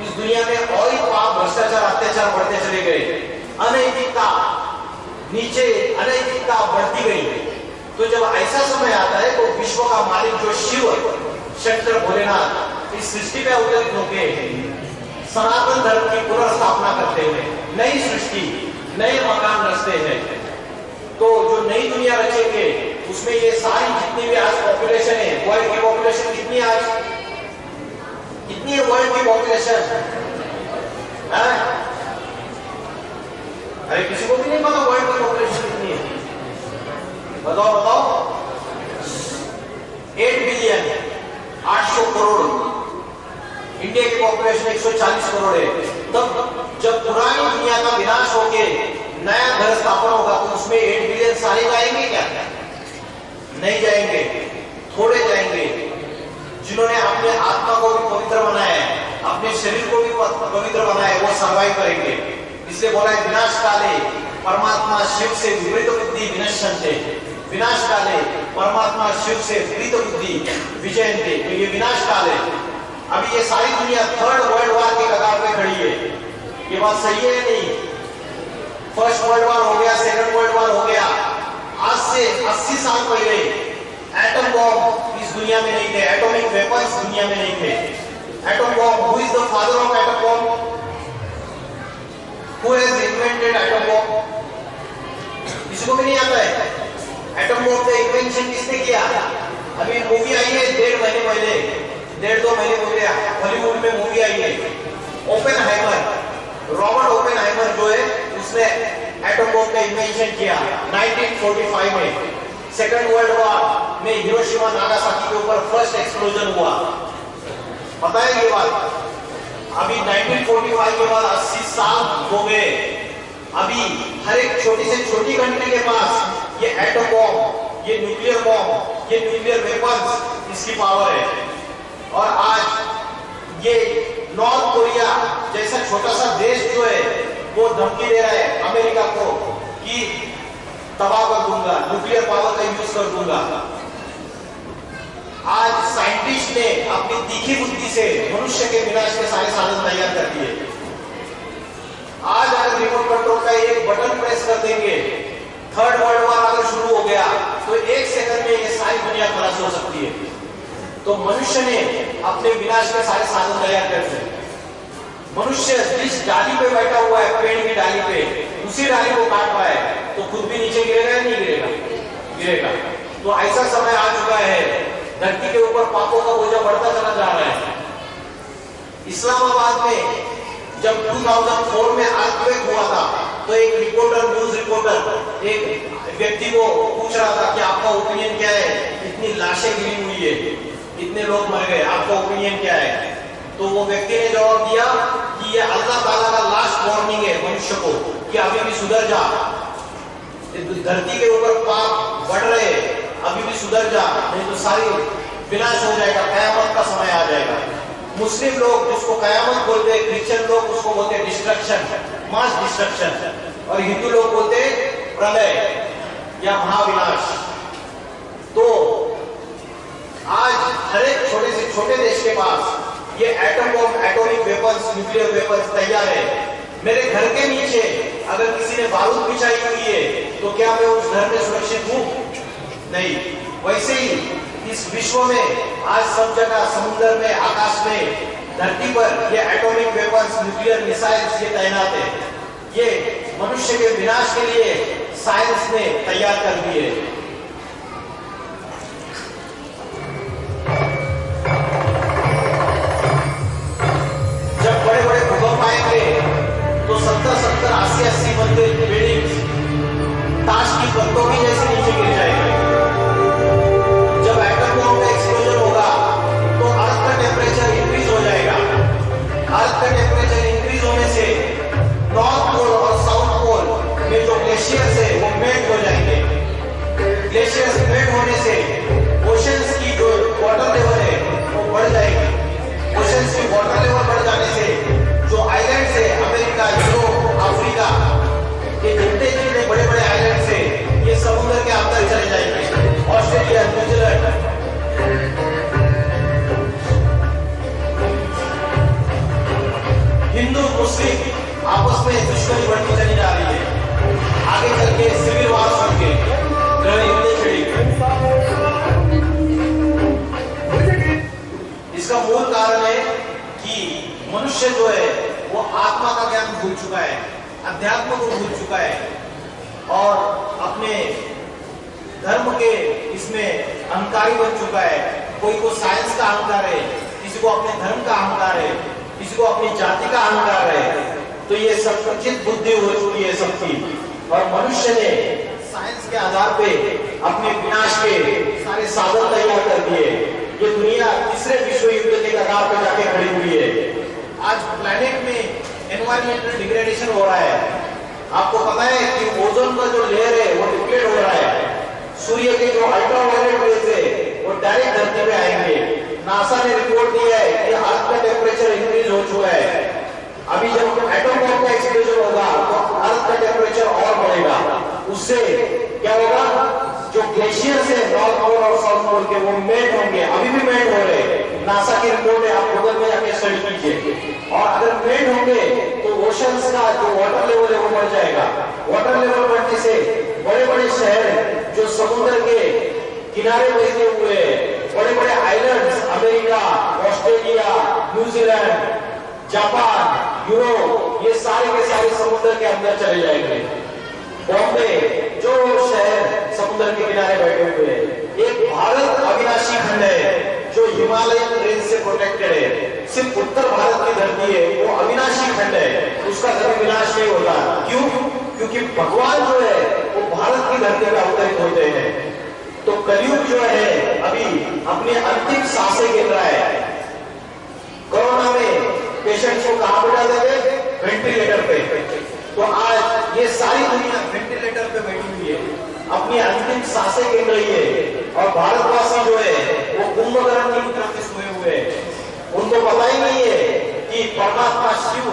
इस दुनिया में और ही पाप, भ्रष्टाचार, अत्याचार बढ़ते चले गए, अनैतिकता नीचे, अनैतिकता बढ़ती गई। तो जब ऐसा समय आता है तो विश्व का मालिक जो शिव, शंकर, भोलेनाथ इस सृष्टि में अवतरित होकर सनातन धर्म की पुनर्स्थापना करते हैं, नई सृष्टि, नए मकान रचते हैं। तो जो नई दुनिया रचेंगे उसमें ये सारी जितनी भी आज पॉपुलेशन है, वर्ल्ड की पॉपुलेशन कितनी है आज? कितनी है वर्ल्ड की पॉपुलेशन? अरे किसी को भी नहीं पता वर्ल्ड की पॉपुलेशन कितनी है? बताओ। 8 बिलियन, 800 करोड़। इंडिया की पॉपुलेशन 140 करोड़ है। तब जब पुरानी दुनिया का विनाश होके नया घर स्थापन होगा तो उसमें 8 बिलियन सारे जाएंगे क्या? नहीं जाएंगे, थोड़े जाएंगे। जिन्होंने अपने आत्मा को भी पवित्र बनाया है, अपने शरीर को भी पवित्र बनाया है, वो सर्वाइव करेंगे। इसलिए बोला है विनाश काले परमात्मा शिव से विपरीत बुद्धि विनश्यन्ते। विनाश काले परमात्मा शिव से विपरीत बुद्धि विजयन्ते। तो ये विनाश काल है। अभी ये सारी दुनिया 3rd वर्ल्ड वॉर के कगार पे खड़ी है। ये बात सही है नहीं? फर्स्ट वर्ल्ड वॉर हो गया, 2nd वर्ल्ड वॉर हो गया। आज से 80 साल पहले एटम बॉम्ब इस दुनिया में नहीं थे, एटॉमिक वेपन्स दुनिया में नहीं थे। Atom bomb, who is the father of atom bomb? Who has invented atom bomb? किसी को भी नहीं आता है। एटम बॉम्ब का इन्वेंशन किसने किया? अभी मूवी आई है 1.5 महीने पहले, 1.5-2 महीने पहले हॉलीवुड में मूवी आई है ओपेनहाइमर। रॉबर्ट ओपेनहाइमर जो है उसने एटम बॉम्ब का इन्वेंशन किया 1945 में। 2nd वर्ल्ड वॉर में हिरोशिमा नागासाकी के ऊपर फर्स्ट एक्सप्लोजन हुआ। पता है ये बात? अभी 1945 के बाद 80 साल हो गए। अभी हर एक छोटी से छोटी कंट्री के पास ये एटम बॉम्ब, ये न्यूक्लियर बॉम्ब, ये न्यूक्लियर वेपन्स, इसकी पावर है। और आज ये नॉर्थ कोरिया जैसा छोटा सा देश जो है वो धमकी दे रहा है अमेरिका को कि तबाह कर दूंगा, न्यूक्लियर पावर का यूज कर दूंगा। आज साइंटिस्ट ने अपनी तीखी बुद्धि से मनुष्य के विनाश के सारे साधन तैयार कर दिए। आज अगर रिमोट कंट्रोल का एक बटन प्रेस कर देंगे, थर्ड वर्ल्ड वॉर अगर शुरू हो गया तो 1 सेकंड में ये सारी दुनिया खलास हो सकती है। तो मनुष्य ने अपने विनाश के सारे साधन तैयार कर दिए। मनुष्य जिस डाली पे बैठा हुआ है, पेड़ की डाली पे, उसी डाली को काट रहा है तो खुद भी नीचे गिरेगा या नहीं गिरेगा? गिरेगा। तो ऐसा समय आ चुका है, धरती के ऊपर पापों का बोझा बढ़ता चला जा रहा है। इस्लामाबाद में जब 2004 में अर्थक्वेक हुआ था तो एक रिपोर्टर, न्यूज रिपोर्टर एक व्यक्ति को पूछ रहा था कि आपका ओपिनियन क्या है, इतनी लाशें गिरी हुई है, इतने लोग मर गए, आपका ओपिनियन क्या है? तो वो व्यक्ति ने जवाब दिया कि ये अल्लाह ताला का लास्ट वार्निंग है मनुष्य को कि अभी भी सुधर जा, धरती के ऊपर पाप बढ़ रहे, अभी भी सुधर जा, नहीं तो सारी विनाश हो जाएगा, कयामत का समय आ जाएगा। मुस्लिम लोग जिसको कयामत बोलते हैं, क्रिश्चियन लोग उसको बोलते हैं डिस्ट्रक्शन, मास डिस्ट्रक्शन, और हिंदू लोग बोलते हैं प्रलय या महाविनाश। तो आज हर एक छोटे से छोटे देश के पास ये atom bomb, atomic weapons, nuclear weapons तैयार है। मेरे घर के नीचे अगर किसी ने बारूद बिछाई हुई है तो क्या मैं उस घर में सुरक्षित हूं? नहीं। वैसे ही इस विश्व में आज सब जगह, समुद्र में, आकाश में, धरती पर ये एटॉमिक वेपन्स, न्यूक्लियर मिसाइल्स ये तैनात है। ये मनुष्य के विनाश के लिए साइंस ने तैयार कर दिए। जब बड़े बड़े भूकंप आएंगे तो 70-70, 80-80 मंजिल बिल्डिंग्स ताश की पत्तों की जैसे नीचे गिर जाएंगे। जब एटम बम का एक्सप्लोजन होगा तो अर्थ का टेम्परेचर इंक्रीज हो जाएगा। अर्थ का टेम्परेचर इंक्रीज होने से नॉर्थ पोल और साउथ पोल में जो ग्लेशियर्स है वो मेल्ट हो जाएंगे। ग्लेशियर्स मेल्ट होने से ओशंस की जो वाटर लेवल है वो बढ़ जाएगी। ओशंस की वाटर लेवल बढ़ जाने से जो आइलैंड्स है, अमेरिका, यूरोप, अफ्रीका, ये जितने बड़े बड़े आइलैंड्स है ये समुद्र के अंदर चले जाएंगे। ऑस्ट्रेलिया, न्यूजीलैंड, हिंदू मुस्लिम आपस में दुश्मनी बढ़ती चली जा रही है। आगे चल के सिविल वार होंगे, इसका मूल कारण है कि मनुष्य जो है वो आत्मा का ज्ञान भूल चुका है, अध्यात्म को भूल चुका है और अपने धर्म के इसमें अहंकारी बन चुका है। कोई को साइंस का अहंकार है, किसी को अपने धर्म का अहंकार है, किसी को अपनी जाति का अहंकार है। तो ये संकुचित बुद्धि हो चुकी है सबकी, और मनुष्य ने साइंस के आधार पे अपने विनाश के सारे साधन तैयार कर दिए। ये दुनिया तीसरे विश्व युद्ध के कगार पे जाके खड़ी हुई है। आज प्लैनेट में एनवायरमेंटल डिग्रेडेशन हो रहा है। आपको पता है कि ओजोन का जो लेयर है वो डिप्लीट हो रहा है। सूर्य के जो अल्ट्रावायलेट रेज है वो डायरेक्ट धरती पे आएंगे। नासा ने रिपोर्ट दिया है कि अर्थ का टेम्परेचर इंक्रीज हो चुका है। अभी जब एटम बम का एक्सप्लोजन होगा तो अर्थ का टेम्परेचर और बढ़ेगा। उससे क्या होगा, जो ग्लेशियर्स है नॉर्थ पोल और साउथ पोल के वो मेल्ट होंगे, अभी भी मेल्ट हो रहे हैं। नासा की रिपोर्ट है, आप गूगल में जाके स्टडी कीजिए। और अगर मेल्ट होंगे तो ओशंस का जो वाटर लेवल है वो बढ़ जाएगा। वाटर लेवल बढ़ने से बड़े बड़े शहर जो समुद्र के किनारे बसे हुए, बड़े बड़े islands, America, Australia, New Zealand, Japan, Europe, ये सारे के सारे समुद्र के अंदर चले जाएंगे। बॉम्बे, जो शहर समुद्र के किनारे बैठे हुए हैं। एक भारत अविनाशी खंड है जो हिमालयन रेंज से प्रोटेक्टेड है। सिर्फ उत्तर भारत की धरती है वो अविनाशी खंड है, उसका कभी विनाश नहीं होता। क्यों? क्योंकि भगवान जो है वो भारत की धरती पर अवतरित होते हैं। तो कलयुग जो है अभी अपनी अंतिम सांसें गिन रहा है। कोरोना में पेशेंट्स को कहां पे डालते थे? वेंटिलेटर पे। तो आज ये सारी दुनिया वेंटिलेटर पे बैठी हुई है, अपनी अंतिम सांसें गिन रही है। और भारतवासी जो है वो कुंभकर्ण की मुद्रा में सोए हुए हैं। उनको पता ही नहीं है कि परमात्मा शिव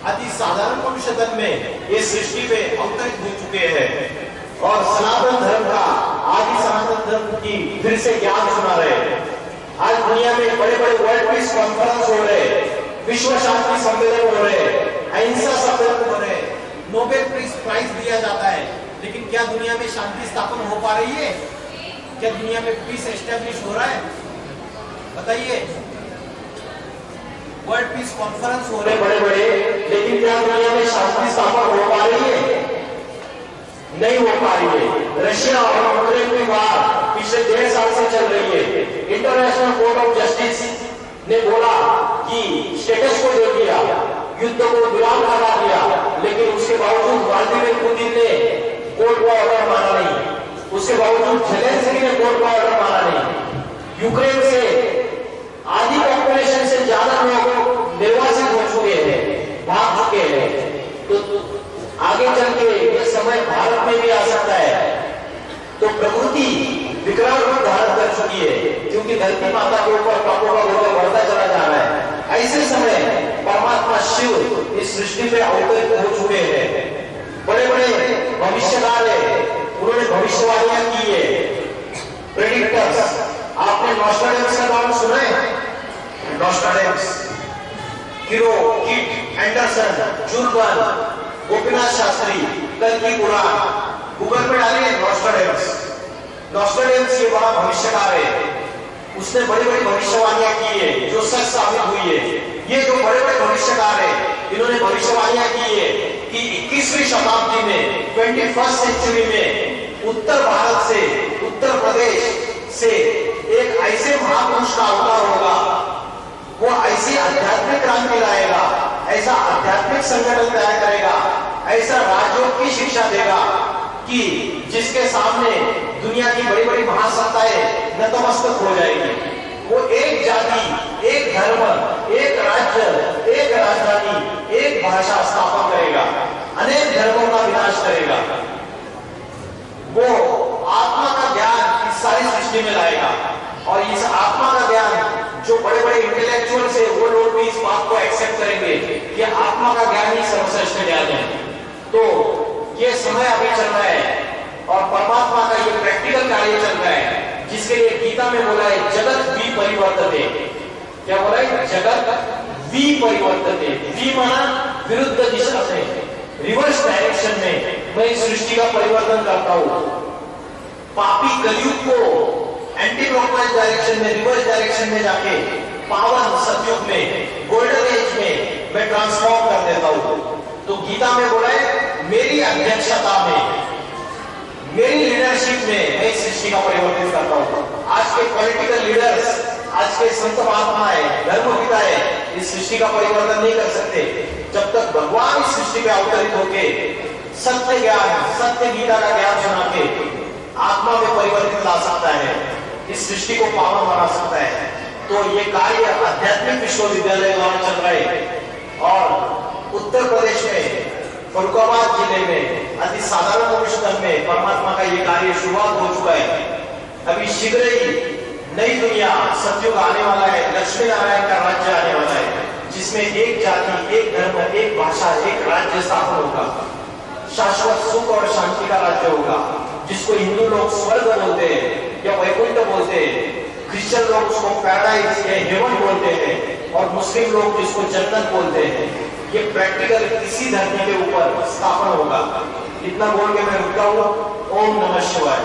अति साधारण मनुष्य तन में ये सृष्टि पे अवतरित हो चुके हैं और सनातन धर्म का, आदि सनातन धर्म की फिर से ज्ञान सुना रहे हैं। दुनिया में बड़े बड़े वर्ल्ड पीस कॉन्फ्रेंस हो रहे, विश्व शांति सम्मेलन हो रहे, अहिंसा सम्मेलन हो रहे, नोबेल प्राइज दिया जाता है, लेकिन क्या दुनिया में शांति स्थापन हो पा रही है? क्या दुनिया में पीस एस्टेब्लिश हो रहा है? बताइए। वर्ल्ड पीस कॉन्फ्रेंस हो रहे बड़े बड़े, लेकिन क्या दुनिया में शांति स्थापन हो पा रही है? नहीं हो पा रही है। रशिया और यूक्रेन की वार पिछले 1.5 साल से चल रही है। इंटरनेशनल कोर्ट ऑफ जस्टिस ने बोला कि स्टेटस को दे दिया, युद्ध को विराम करा दिया, लेकिन उसके बावजूद व्लादिमीर पुतिन ने कोर्ट का ऑर्डर माना नहीं। उसके बावजूद ज़ेलेंस्की ने कोर्ट का ऑर्डर माना नहीं। यूक्रेन से आधी पॉपुलेशन से ज्यादा लोग निर्वासित हो चुके हैं, भाग चुके हैं। तो आगे चल के ये समय भारत में भी आ सकता है। तो प्रकृति विकराल रूप धारण कर चुकी है, क्योंकि धरती माता के ऊपर पापों का बोझ बढ़ता चला जा रहा है। ऐसे समय परमात्मा शिव इस सृष्टि में अवतरित हो चुके हैं। बड़े बड़े भविष्यकार है, उन्होंने भविष्यवाणियां की है, प्रेडिक्टर्स। आपने नॉस्ट्राडेमस का नाम सुना है? Nostradamus, Cheiro, Kit, Anderson, Jurgen, Gopinath Shastri, कल्कि पुराण, गूगल पे डालिए नॉस्ट्राडेमस। नॉस्ट्राडेमस ये बड़ा भविष्यकार है, उसने बड़ी बड़ी भविष्यवाणियां की है जो सच साबित हुई है। ये जो बड़े बड़े भविष्यकार है, इन्होंने भविष्यवाणियां की है कि 21वीं शताब्दी में, 21st सेंचुरी में उत्तर भारत से, उत्तर प्रदेश से एक ऐसे महापुरुष का अवतार होगा, वो ऐसी आध्यात्मिक क्रांति लाएगा, ऐसा आध्यात्मिक संगठन तैयार करेगा, ऐसा राजयोग की शिक्षा देगा कि जिसके सामने दुनिया की बड़ी बड़ी महासत्ताएं नतमस्तक हो जाएगी। वो एक जाति, एक धर्म, एक राज्य, एक राजधानी, एक भाषा स्थापन करेगा, अनेक धर्मों का विनाश करेगा। वो आत्मा का ज्ञान इस सारी सृष्टि में लाएगा, और इस आत्मा का ज्ञान जो बड़े बड़े इंटेलेक्चुअल्स है, वो लोग भी इस बात को एक्सेप्ट करेंगे कि आत्मा का ज्ञान ही सर्वश्रेष्ठ ज्ञान है। तो ये समय अभी चल रहा है, और परमात्मा का ये प्रैक्टिकल कार्य चल रहा है, जिसके लिए गीता में बोला है जगत विपरिवर्तते। क्या बोला है? जगत विपरिवर्तते। वी माना विरुद्ध दिशा में, रिवर्स डायरेक्शन में मैं इस सृष्टि का परिवर्तन करता हूं। पापी कलयुग को एंटी क्लॉकवाइज डायरेक्शन में, रिवर्स डायरेक्शन में जाके पावन सतयुग में, गोल्डन एज में मैं ट्रांसफॉर्म कर देता हूं। तो गीता में बोला है मेरी अध्यक्षता में, मेरी लीडरशिप में मैं इस सृष्टि का परिवर्तन करता हूं। आज के पॉलिटिकल लीडर्स, आज के संत महात्मा है, धर्म पिता है, इस सृष्टि का परिवर्तन नहीं कर सकते जब तक भगवान इस सृष्टि पे अवतरित होके सत्य ज्ञान, सत्य गीता का ज्ञान सुना के आत्मा में परिवर्तन ला सकता है, इस सृष्टि को पावन बना सकता है। तो ये कार्य आध्यात्मिक विश्वविद्यालय द्वारा चल रहा है। और उत्तर प्रदेश में फरुखाबाद जिले में अति साधारण अनुष्ठान में परमात्मा का ये कार्य शुरुआत हो चुका है। अभी शीघ्र ही नई दुनिया सतयुग आने वाला है, लक्ष्मी नारायण का राज्य आने वाला है, जिसमें एक जाति, एक धर्म, एक भाषा, एक राज्य स्थापन होगा, शाश्वत सुख और शांति का राज्य होगा, जिसको हिंदू लोग स्वर्ग बोलते हैं या वैकुंठ बोलते हैं, क्रिश्चियन लोग उसको पैराडाइज या हेवन बोलते हैं, और मुस्लिम लोग जिसको जन्नत बोलते हैं। ये प्रैक्टिकल इसी धरती के ऊपर स्थापन होगा। इतना बोल के मैं रुकता हूँ। ओम नमः शिवाय।